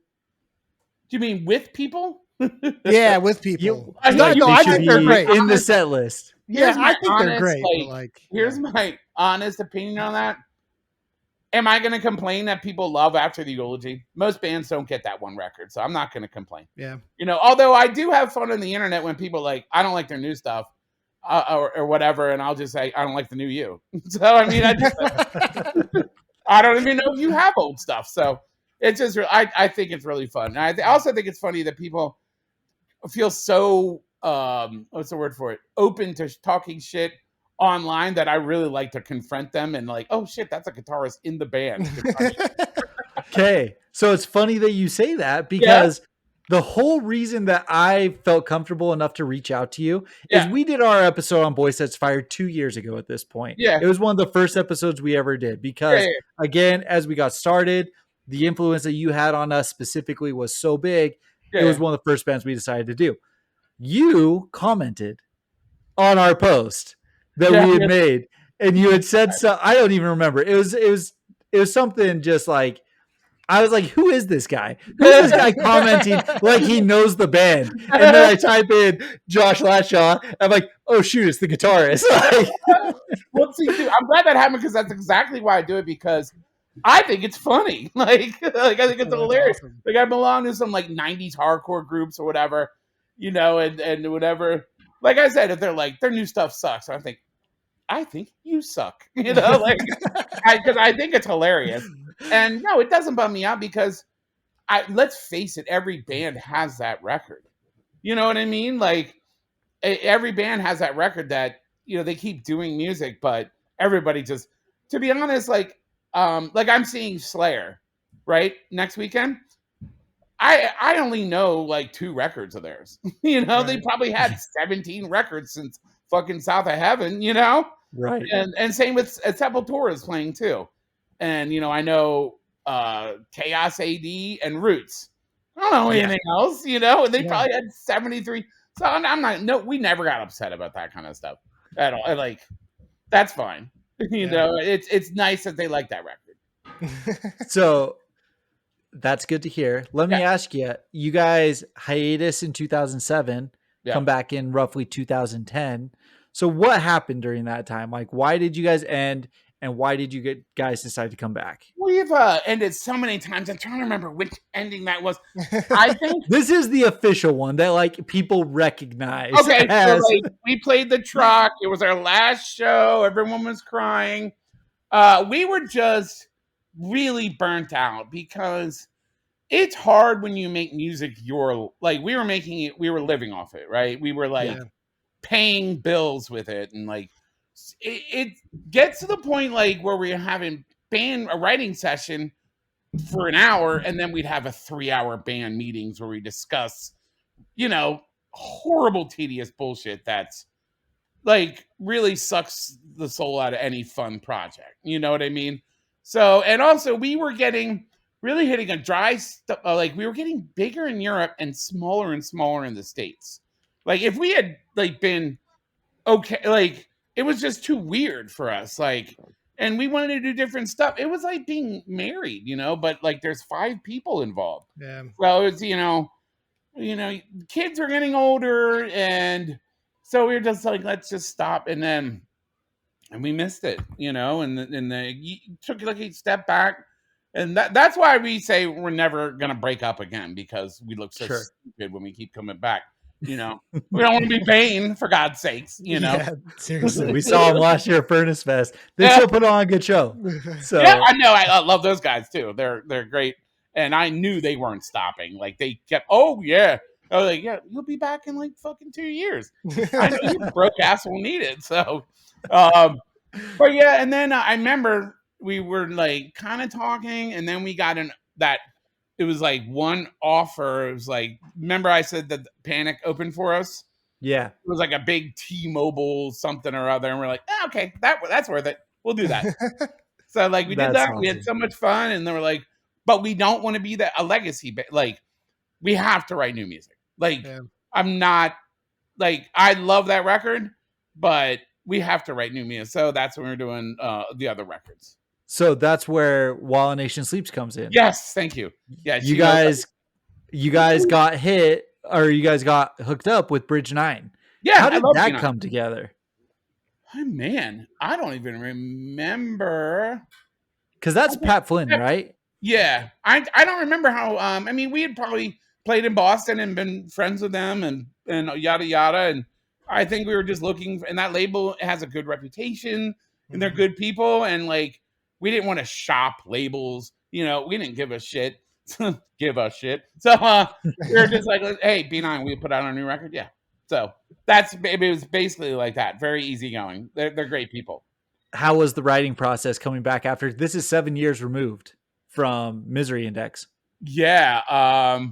Do you mean with people? Yeah, with people. I think they're great in the set list. Yeah, I think they're great. Here's my honest opinion on that. Am I going to complain that people love After the Eulogy? Most bands don't get that one record, so I'm not going to complain. Yeah. Although I do have fun on the internet when people like, I don't like their new stuff or whatever, and I'll just say, I don't like the new you. So, I mean, I don't even know if you have old stuff. So it's just, I think it's really fun. And I also think it's funny that people feel so, what's the word for it? Open to talking shit online that I really like to confront them and like, oh shit, that's a guitarist in the band. Okay. So it's funny that you say that because the whole reason that I felt comfortable enough to reach out to you is we did our episode on Boysetsfire 2 years ago at this point. Yeah. It was one of the first episodes we ever did because again, as we got started, the influence that you had on us specifically was so big. It was one of the first bands we decided to do. You commented on our post that we had made, and you had said so. I don't even remember. It was something just like, I was like, who is this guy? Who's this guy commenting like he knows the band? And then I type in Josh Latshaw. I'm like, oh shoot, it's the guitarist. Well, see, dude, I'm glad that happened because that's exactly why I do it, because I think it's funny. Like I think it's hilarious. Awesome. Like I belong to some like 90s hardcore groups or whatever, and whatever. Like I said, if they're like, their new stuff sucks, I think you suck, like, because I think it's hilarious. And no, it doesn't bum me out because let's face it, every band has that record. You know what I mean? Like every band has that record that, they keep doing music, but everybody just, to be honest, like I'm seeing Slayer, right? Next weekend. I only know like 2 records of theirs. Right. They probably had 17 records since fucking South of Heaven, Right. And same with Sepultura is playing too. And I know Chaos AD and Roots. I don't know anything else, and they probably had 73. So I'm not, we never got upset about that kind of stuff at all. Like, that's fine. It's nice that they like that record. So that's good to hear. Let me ask you, you guys hiatus in 2007, come back in roughly 2010. So what happened during that time? Like, why did you guys end? And why did you guys decide to come back? We've ended so many times. I'm trying to remember which ending that was. I think this is the official one that like people recognize. Okay, so like, we played the truck. It was our last show. Everyone was crying. We were just really burnt out because it's hard when you make music. We were making it. We were living off it, right? We were like paying bills with it, and like. It gets to the point like where we're having a writing session for an hour, and then we'd have a 3-hour band meetings where we discuss, horrible, tedious bullshit that's like really sucks the soul out of any fun project. You know what I mean? So, and also we were really hitting a dry like we were getting bigger in Europe and smaller in the States. Like if we had like been okay, like. It was just too weird for us, like, and we wanted to do different stuff. It was like being married, but like there's 5 people involved. Yeah. Well, it's kids are getting older, and so we were just like, let's just stop, and we missed it, and you took like a step back, and that's why we say we're never gonna break up again because we look so stupid when we keep coming back. We don't want to be Bane, for God's sakes, Yeah, seriously. We saw them last year at Furnace Fest. They still put on a good show. So I know. I love those guys too. They're great. And I knew they weren't stopping. Like they kept, I was like, you'll be back in like fucking 2 years. I know you broke ass will need it. So, but yeah. And then I remember we were like kind of talking, and then we got it was like one offer. It was like, remember I said that Panic opened for us? Yeah. It was like a big T-Mobile something or other. And we're like, okay, that's worth it. We'll do that. So like we did that. Awesome. We had so much fun. And they were like, but we don't want to be a legacy. Like we have to write new music. Like I'm not like, I love that record, but we have to write new music. So that's when we're doing the other records. So that's where While a Nation Sleeps comes in. Yes, thank you. Yeah, you guys got hit, or you guys got hooked up with Bridge 9. Yeah, how did that come together? Oh man, I don't even remember. Because that's Pat Flynn, right? Yeah. I don't remember how, I mean, we had probably played in Boston and been friends with them and yada, yada. And I think we were just looking, and that label has a good reputation and they're good people. And like, we didn't want to shop labels, we didn't give a shit. Give a shit. So we were just like, hey, B9, we put out a new record. Yeah. So it was basically like that. Very easygoing. They're great people. How was the writing process coming back after this is 7 years removed from Misery Index? Yeah. I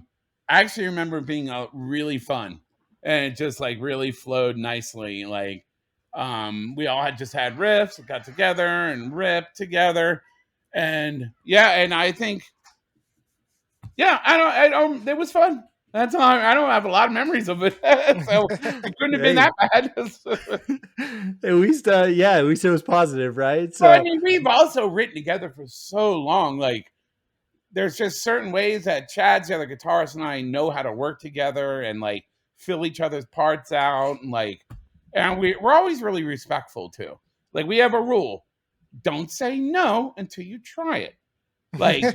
actually remember it being really fun, and it just like really flowed nicely. Like, we all had riffs, got together and ripped together. And yeah. And I think, I don't, it was fun. That's all. I don't have a lot of memories of it. So it couldn't have been that bad. At least it was positive, right? So well, I mean, we've also written together for so long. Like, there's just certain ways that Chad's the other guitarist and I know how to work together and like fill each other's parts out, and like, and we're always really respectful too. Like, we have a rule: don't say no until you try it. Like,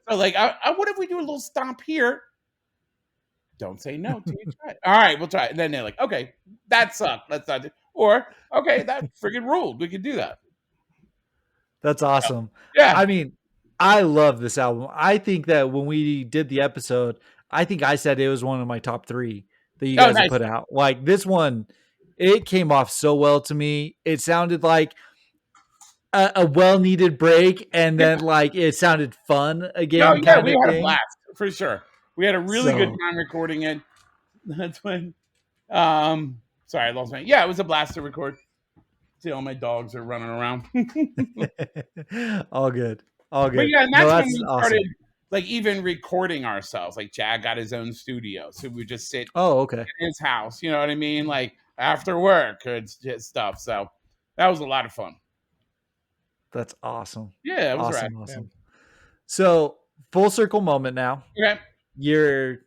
so like, what if we do a little stomp here? Don't say no till you try it. All right, we'll try it. And then they're like, okay, that sucked. Let's not do. Or okay, that friggin' ruled. We could do that. That's awesome. Yeah. I mean, I love this album. I think that when we did the episode, I think I said it was one of my top 3 that you guys have put out. Like, this one, it came off so well to me. It sounded like a well-needed break, and then like it sounded fun again. Oh yeah, we had a blast for sure. We had a really good time recording it. That's when, sorry, I lost my. Yeah, it was a blast to record. See, all my dogs are running around. All good. But yeah, and that's when we started like even recording ourselves. Like, Chad got his own studio, so we would just sit in his house. You know what I mean? Like, after work and stuff. So that was a lot of fun. That's awesome. Yeah, it was awesome. Awesome. So, full circle moment now. Okay. You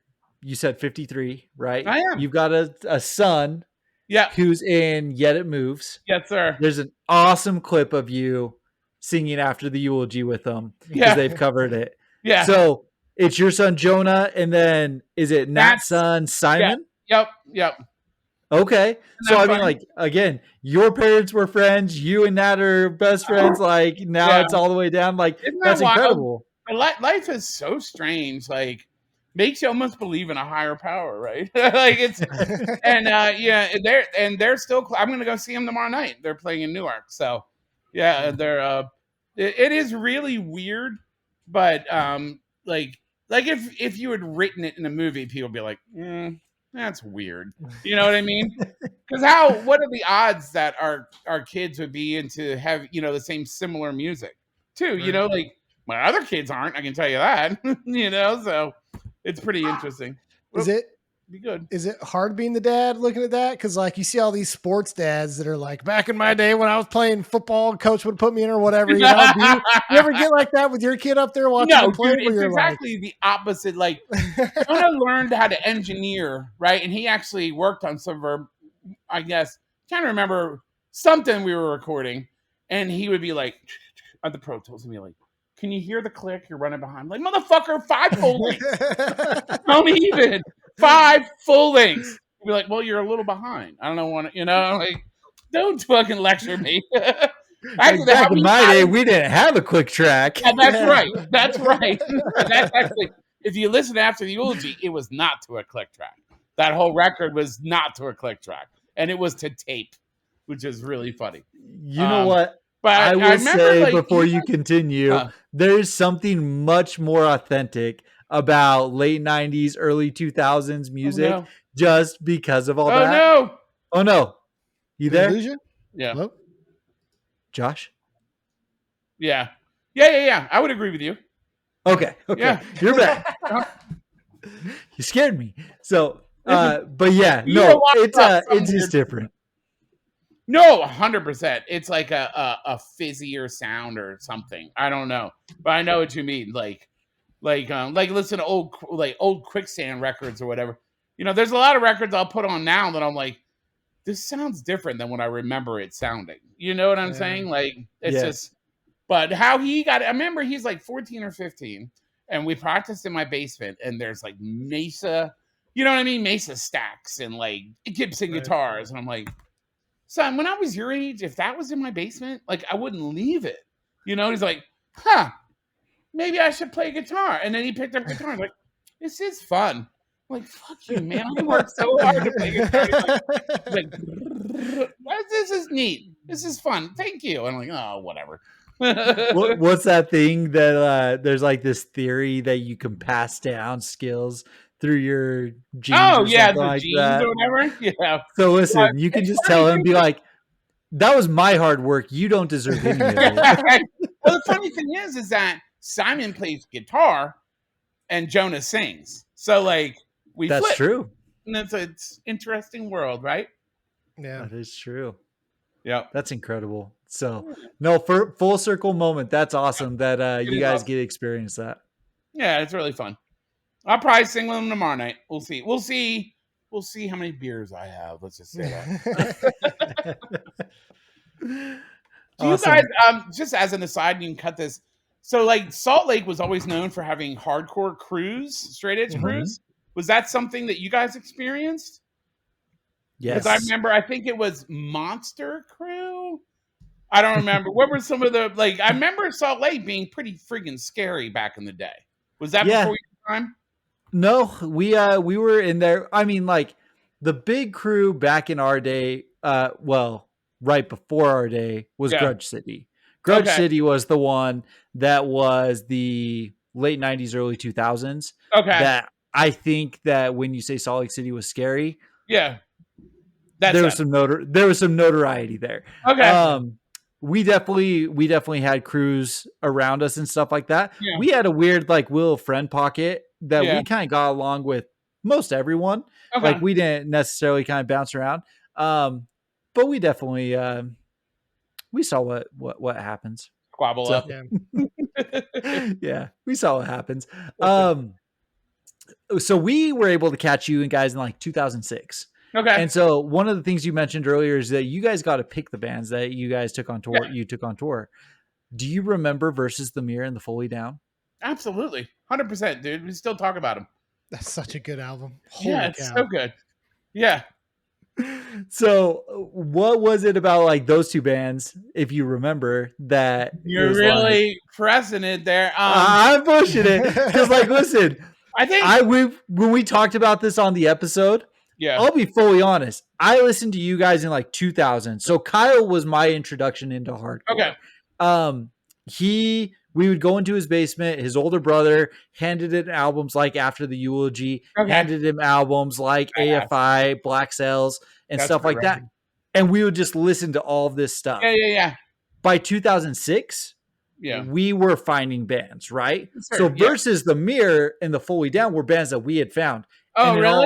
said 53, right? I am. You've got a son. Yeah. Who's in Yet It Moves. Yes, sir. There's an awesome clip of you singing After the Eulogy with them because they've covered it. Yeah. So it's your son Jonah, and then is it Nat's son Simon? Yeah. Yep. Okay. So I mean, like, again, your parents were friends. You and Nat are best friends. Like, now it's all the way down. Like, that's incredible. Life is so strange. Like, makes you almost believe in a higher power, right? Like, it's and they're still. I'm gonna go see them tomorrow night. They're playing in Newark, so yeah, they're. It is really weird, but like if you had written it in a movie, people would be like, that's weird. You know what I mean? Because what are the odds that our kids would be into have the same similar music too? Right. Like, my other kids aren't. I can tell you that. So. It's pretty interesting. Is it? Be good. Is it hard being the dad looking at that? Because like you see all these sports dads that are like, back in my day when I was playing football, coach would put me in or whatever. Do you ever get like that with your kid up there watching him play? No, it's exactly the opposite. Like, Jonah learned how to engineer, right? And he actually worked on some of our, I guess, trying to remember something we were recording, and he would be like, at the Pro Tools, and be like, can you hear the click? You're running behind. Like, motherfucker, 5 full lengths. Don't even. 5 full lengths. You'll be like, well, you're a little behind. I don't want to, like, don't fucking lecture me. Back in my day, we didn't have a quick track. Yeah, that's right. That's right. That's actually, if you listen After the Eulogy, it was not to a click track. That whole record was not to a click track. And it was to tape, which is really funny. You know what? But I will say, like, before you continue, there's something much more authentic about late 90s, early 2000s music just because of all that. Oh, no. You there? Yeah. Hello? Josh? Yeah. I would agree with you. Okay. Yeah. You're back. You scared me. So, but yeah, no, it's just different. No, 100%. It's like a fizzier sound or something. I don't know, but I know what you mean. Like listen to old Quicksand records or whatever. There's a lot of records I'll put on now that I'm like, this sounds different than what I remember it sounding. You know what I'm saying? Like, it's just But how he got it, I remember he's like 14 or 15, and we practiced in my basement, and there's like Mesa, you know what I mean? Mesa stacks and like Gibson guitars. And I'm like, son, when I was your age, if that was in my basement, like I wouldn't leave it. You know, he's like, huh, maybe I should play guitar. And then he picked up guitar. I'm like, this is fun. I'm like, fuck you, man. I worked so hard to play guitar. He's like, this is neat. This is fun. Thank you. And I'm like, oh, whatever. What's that thing that there's like this theory that you can pass down skills through your genes? Oh, or yeah, something the like genes that. or whatever. Yeah. So listen, you can just tell him, be like, that was my hard work. You don't deserve any of it. Well, the funny thing is that Simon plays guitar and Jonah sings. So like That's flip. true. And it's interesting world, right? Yeah, that is true. Yeah, that's incredible. So no, for full circle moment. That's awesome that you guys get to experience that. Yeah, it's really fun. I'll probably sing with them tomorrow night. We'll see. We'll see how many beers I have. Let's just say that. Do you guys, just as an aside, you can cut this. So like Salt Lake was always known for having hardcore crews, straight edge crews. Was that something that you guys experienced? Yes. Because I remember, I think it was Monster Crew. I don't remember. What were some of the, like, I remember Salt Lake being pretty friggin' scary back in the day. Was that before your time? No, we were in there. I mean, like the big crew back in our day, right before our day was Grudge City. Grudge City was the one that was the late 90s, early 2000s. Okay. That I think that when you say Salt Lake City was scary, yeah, there was some notoriety there. Okay. We definitely had crews around us and stuff like that. Yeah. We had a weird like little friend pocket that we kind of got along with most everyone. Okay. Like we didn't necessarily kind of bounce around. But we definitely we saw what happens. Squabble up. Yeah, we saw what happens. So we were able to catch you guys in like 2006. Okay. And so one of the things you mentioned earlier is that you guys got to pick the bands that you guys took on tour. Yeah. You took on tour. Do you remember Versus the Mirror and the Fully Down? Absolutely. 100%, dude. We still talk about them. That's such a good album. It's so good. Yeah. So what was it about like those two bands, if you remember, that you're really pressing it there? I'm pushing it because like, listen, I think when we talked about this on the episode, I'll be fully honest. I listened to you guys in like 2000. So Kyle was my introduction into hardcore. Okay. We would go into his basement. His older brother handed him albums like After the Eulogy, handed him albums like AFI, Black Sails, and stuff like that. And we would just listen to all of this stuff. Yeah. By 2006, we were finding bands, right? Sure, so Versus the Mirror and the Fully Down were bands that we had found. Oh, and really?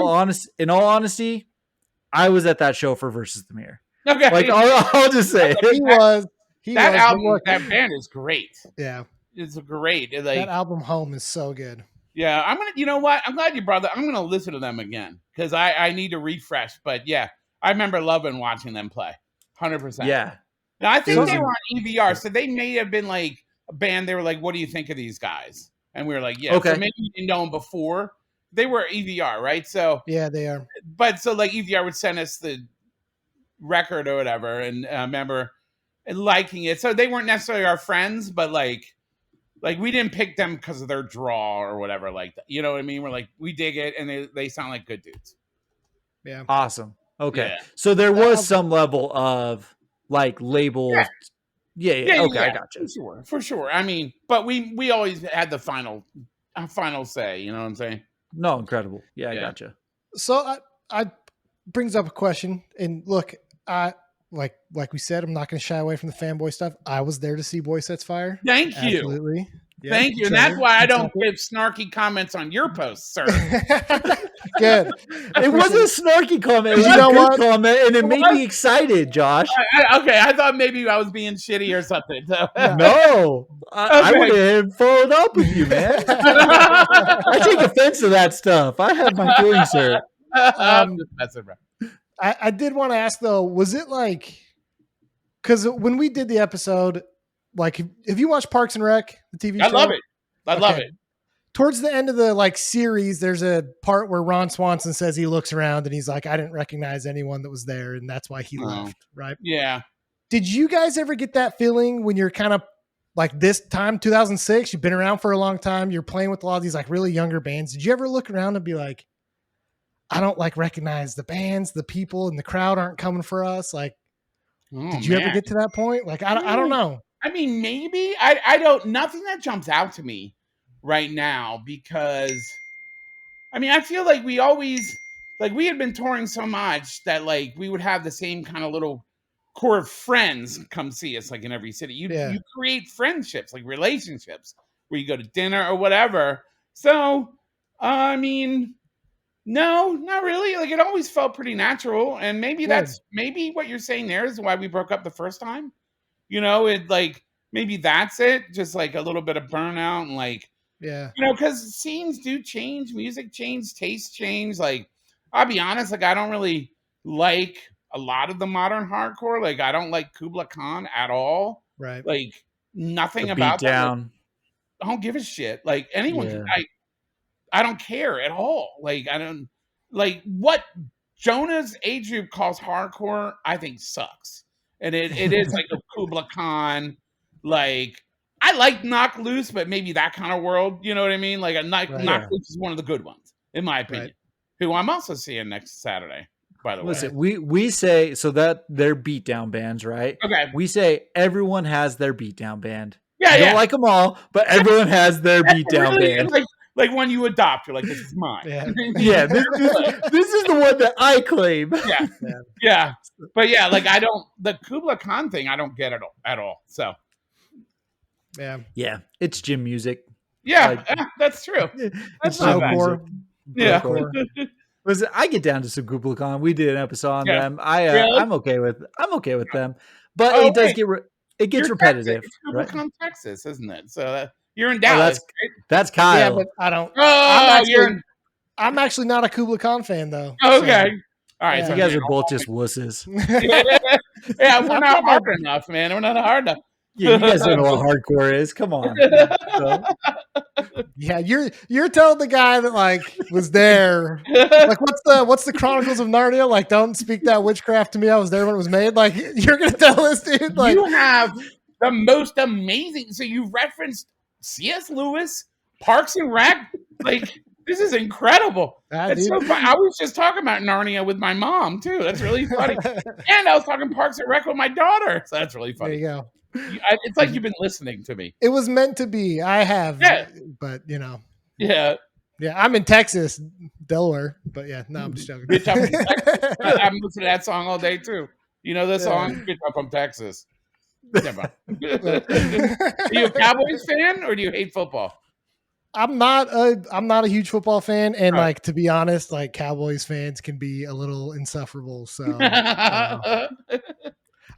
In all honesty, I was at that show for Versus the Mirror. Okay. Like I'll just say that album, that band is great. Yeah. It's great. Like, that album Home is so good. Yeah, you know what? I'm glad you brought that. I'm going to listen to them again because I need to refresh. But yeah, I remember loving watching them play. 100%. Yeah. Now, I think they were on EVR, so they may have been like a band. They were like, what do you think of these guys? And we were like, yeah. Okay. So maybe you didn't know them before. They were EVR, right? So yeah, they are. But so like EVR would send us the record or whatever, and I remember liking it. So they weren't necessarily our friends, but like we didn't pick them because of their draw or whatever like that. You know what I mean? We're like, we dig it, and they sound like good dudes. Yeah. Awesome. Okay. Yeah. So there was some level of like label. Yeah. Okay, I got you. For sure. I mean, but we always had the final say. You know what I'm saying? No, incredible. Yeah, I got you. So I brings up a question, and look, like we said, I'm not going to shy away from the fanboy stuff. I was there to see Boysetsfire. Thank you. Absolutely. Yeah, thank you. And that's why I don't give snarky comments on your posts, sir. Good. It wasn't a snarky comment. It was a good comment, and it made me excited, Josh. Okay, I thought maybe I was being shitty or something. So. No. I would have followed up with you, man. I take offense to that stuff. I have my feelings hurt. I'm just messing around. I did want to ask though, was it like, because when we did the episode, like, if you watch Parks and Rec, the TV show, I love it. I love it. Towards the end of the like series, there's a part where Ron Swanson says he looks around and he's like, I didn't recognize anyone that was there, and that's why he left. Right? Yeah. Did you guys ever get that feeling when you're kind of like this time, 2006, you've been around for a long time, you're playing with a lot of these like really younger bands. Did you ever look around and be like, I don't like recognize the bands, the people in the crowd aren't coming for us? Like, did you ever get to that point? Like, I don't know. I mean, maybe I don't, nothing that jumps out to me right now, because I mean, I feel like we always, like, we had been touring so much that like we would have the same kind of little core of friends come see us, like in every city. You create friendships, like relationships, where you go to dinner or whatever. So I mean, no, not really. Like, it always felt pretty natural, and maybe that's maybe what you're saying there is why we broke up the first time. You know, it like maybe that's it, just like a little bit of burnout and like, you know, because scenes do change, music change, tastes change. Like, I'll be honest, like I don't really like a lot of the modern hardcore. Like, I don't like Kubla Khan at all. Right. Like, nothing The about that. Beatdown. Like, I don't give a shit. Like, anyone, I don't care at all. Like, I don't like what Jonah's age group calls hardcore. I think sucks, and it is like a Kubla Khan. Like, I like Knock Loose, but maybe that kind of world. You know what I mean? Like, Knock Loose is one of the good ones, in my opinion. Who I'm also seeing next Saturday. By the way, we say so that they're beatdown bands, right? Okay. We say everyone has their beatdown band. Yeah, you don't like them all, but everyone has their beatdown band. Like one you adopt, you're like, this is mine. Yeah, this is the one that I claim. Yeah. But yeah, like the Kubla Khan thing, I don't get it at all. So yeah, it's gym music. Yeah, that's true. That's so core. Yeah. Listen, I get down to some Kubla Khan. We did an episode on them. I'm okay with them, but it does gets repetitive. It's Kubla Khan, Texas, isn't it? So you're in Dallas. That's Kyle. Yeah, but I don't. I'm actually not a Kubla Khan fan, though. Okay. All right. So you guys are both just wusses. Yeah, we're not hard enough, man. We're not hard enough. Yeah, you guys don't know what hardcore is. Come on. Yeah, you're telling the guy that like was there. Like, what's the Chronicles of Narnia? Like, don't speak that witchcraft to me. I was there when it was made. Like, you're gonna tell this dude. Like, you have the most amazing. So you referenced C.S. Lewis, Parks and Rec. Like, this is incredible. That's so fun. I was just talking about Narnia with my mom too. That's really funny. And I was talking Parks and Rec with my daughter. So that's really funny. There you go. It's like you've been listening to me. It was meant to be. I have, but you know. Yeah. I'm in Texas, Delaware, but no, I'm just joking. Bitch, I'm from Texas. I'm listening to that song all day too. You know the song? Bitch, I'm from Texas. Never mind. Are you a Cowboys fan or do you hate football? I'm not a huge football fan, and like, to be honest, like, Cowboys fans can be a little insufferable. So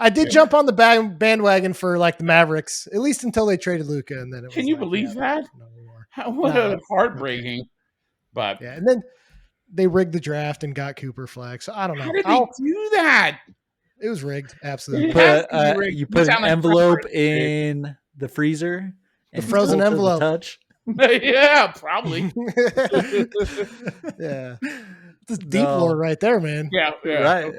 I did jump on the bandwagon for like the Mavericks, at least until they traded Luka, and then it was can you believe that? What a heartbreaking. But and then they rigged the draft and got Cooper Flag. So I don't know. How did they do that? It was rigged, absolutely. You put an envelope in the freezer, the frozen envelope. Touch. Yeah, probably. Yeah, it's deep lore right there, man. Yeah.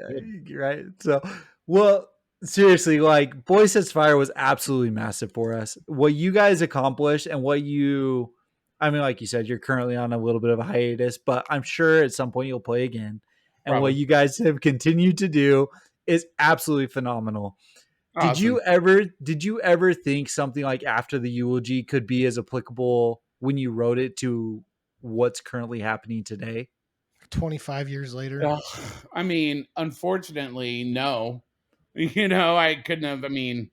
Right. So, well, seriously, like, Boysetsfire was absolutely massive for us. What you guys accomplished and what you, I mean, like you said, you're currently on a little bit of a hiatus, but I'm sure at some point you'll play again. And Probably. what you guys have continued to do is absolutely phenomenal. Awesome. Did you ever think something like After the Eulogy could be as applicable when you wrote it to what's currently happening today? 25 years later. I mean, unfortunately, no. You know, I couldn't have. I mean,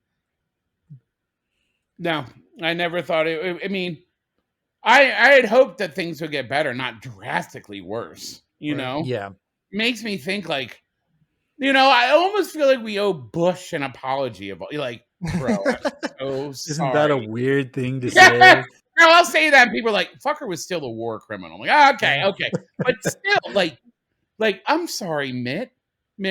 no, I never thought it. I mean, I had hoped that things would get better, not drastically worse. You know, makes me think like. You know, I almost feel like we owe Bush an apology about, like, bro, I'm so sorry. Isn't that a weird thing to say? No, I'll say that and people are like, fucker was still a war criminal. I'm like, okay. But still, like, I'm sorry, Mitt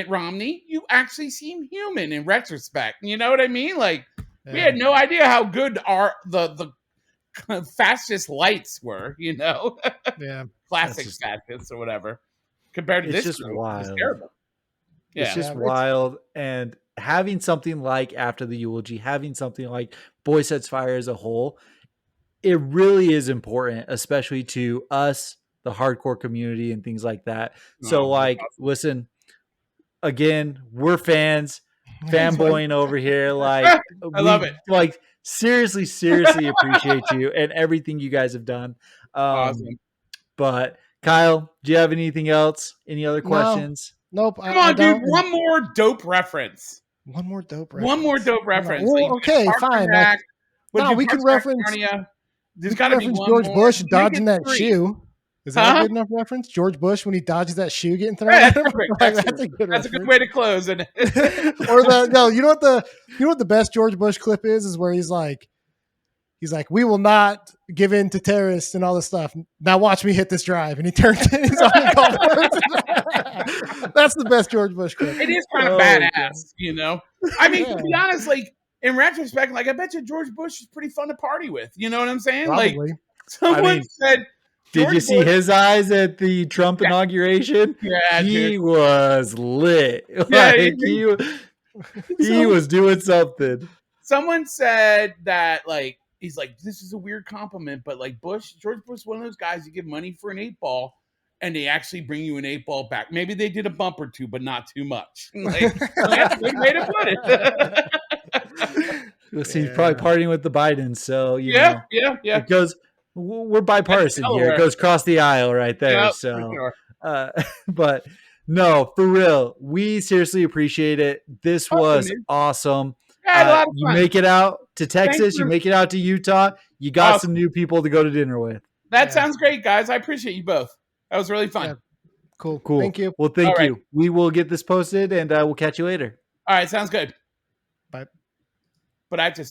Romney, you actually seem human in retrospect. You know what I mean? Like, We had no idea how good the fastest lights were, Yeah. Classic fastest or whatever, compared to it's this just group. wild. It's terrible. Yeah. It's just wild. And having something like After the Eulogy, having something like Boysetsfire as a whole, it really is important, especially to us, the hardcore community and things like that. So like, listen, again, we're fans, fanboying over here. Like, I love it. Like, seriously appreciate you and everything you guys have done. Awesome. But Kyle, do you have anything else? Any other questions? Nope. Come on, dude. One more dope reference. Well, okay, fine. No, we can reference. There's got to be one George more. Bush dodging that shoe. Is that a good enough reference? George Bush when he dodges that shoe getting thrown at him. That's a good way to close it. Or you know what the best George Bush clip is where he's like, we will not give in to terrorists and all this stuff. Now watch me hit this drive, and he turns and he's on the golf course. That's the best George Bush clip. It is kind of badass, I mean, to be honest, like in retrospect, like I bet you George Bush is pretty fun to party with. You know what I'm saying? Probably. Like someone said. Did you see his eyes at the Trump inauguration? Yeah, he was lit. Yeah, like, he was doing something. Someone said that, like, he's like, this is a weird compliment, but like George Bush, one of those guys you give money for an 8-ball, and they actually bring you an 8-ball back. Maybe they did a bump or two, but not too much. Like, that's a good way to put it. He's probably partying with the Bidens, so yeah. It goes. We're bipartisan here. It goes across the aisle right there. Yep, so, sure. But no, for real, we seriously appreciate it. This was awesome. Yeah, you make it out to Texas, you make it out to Utah. You got some new people to go to dinner with. That sounds great, guys. I appreciate you both. That was really fun. Yeah. Cool. Thank you. Well, thank you. We will get this posted, and we'll catch you later. All right, sounds good. Bye. But I just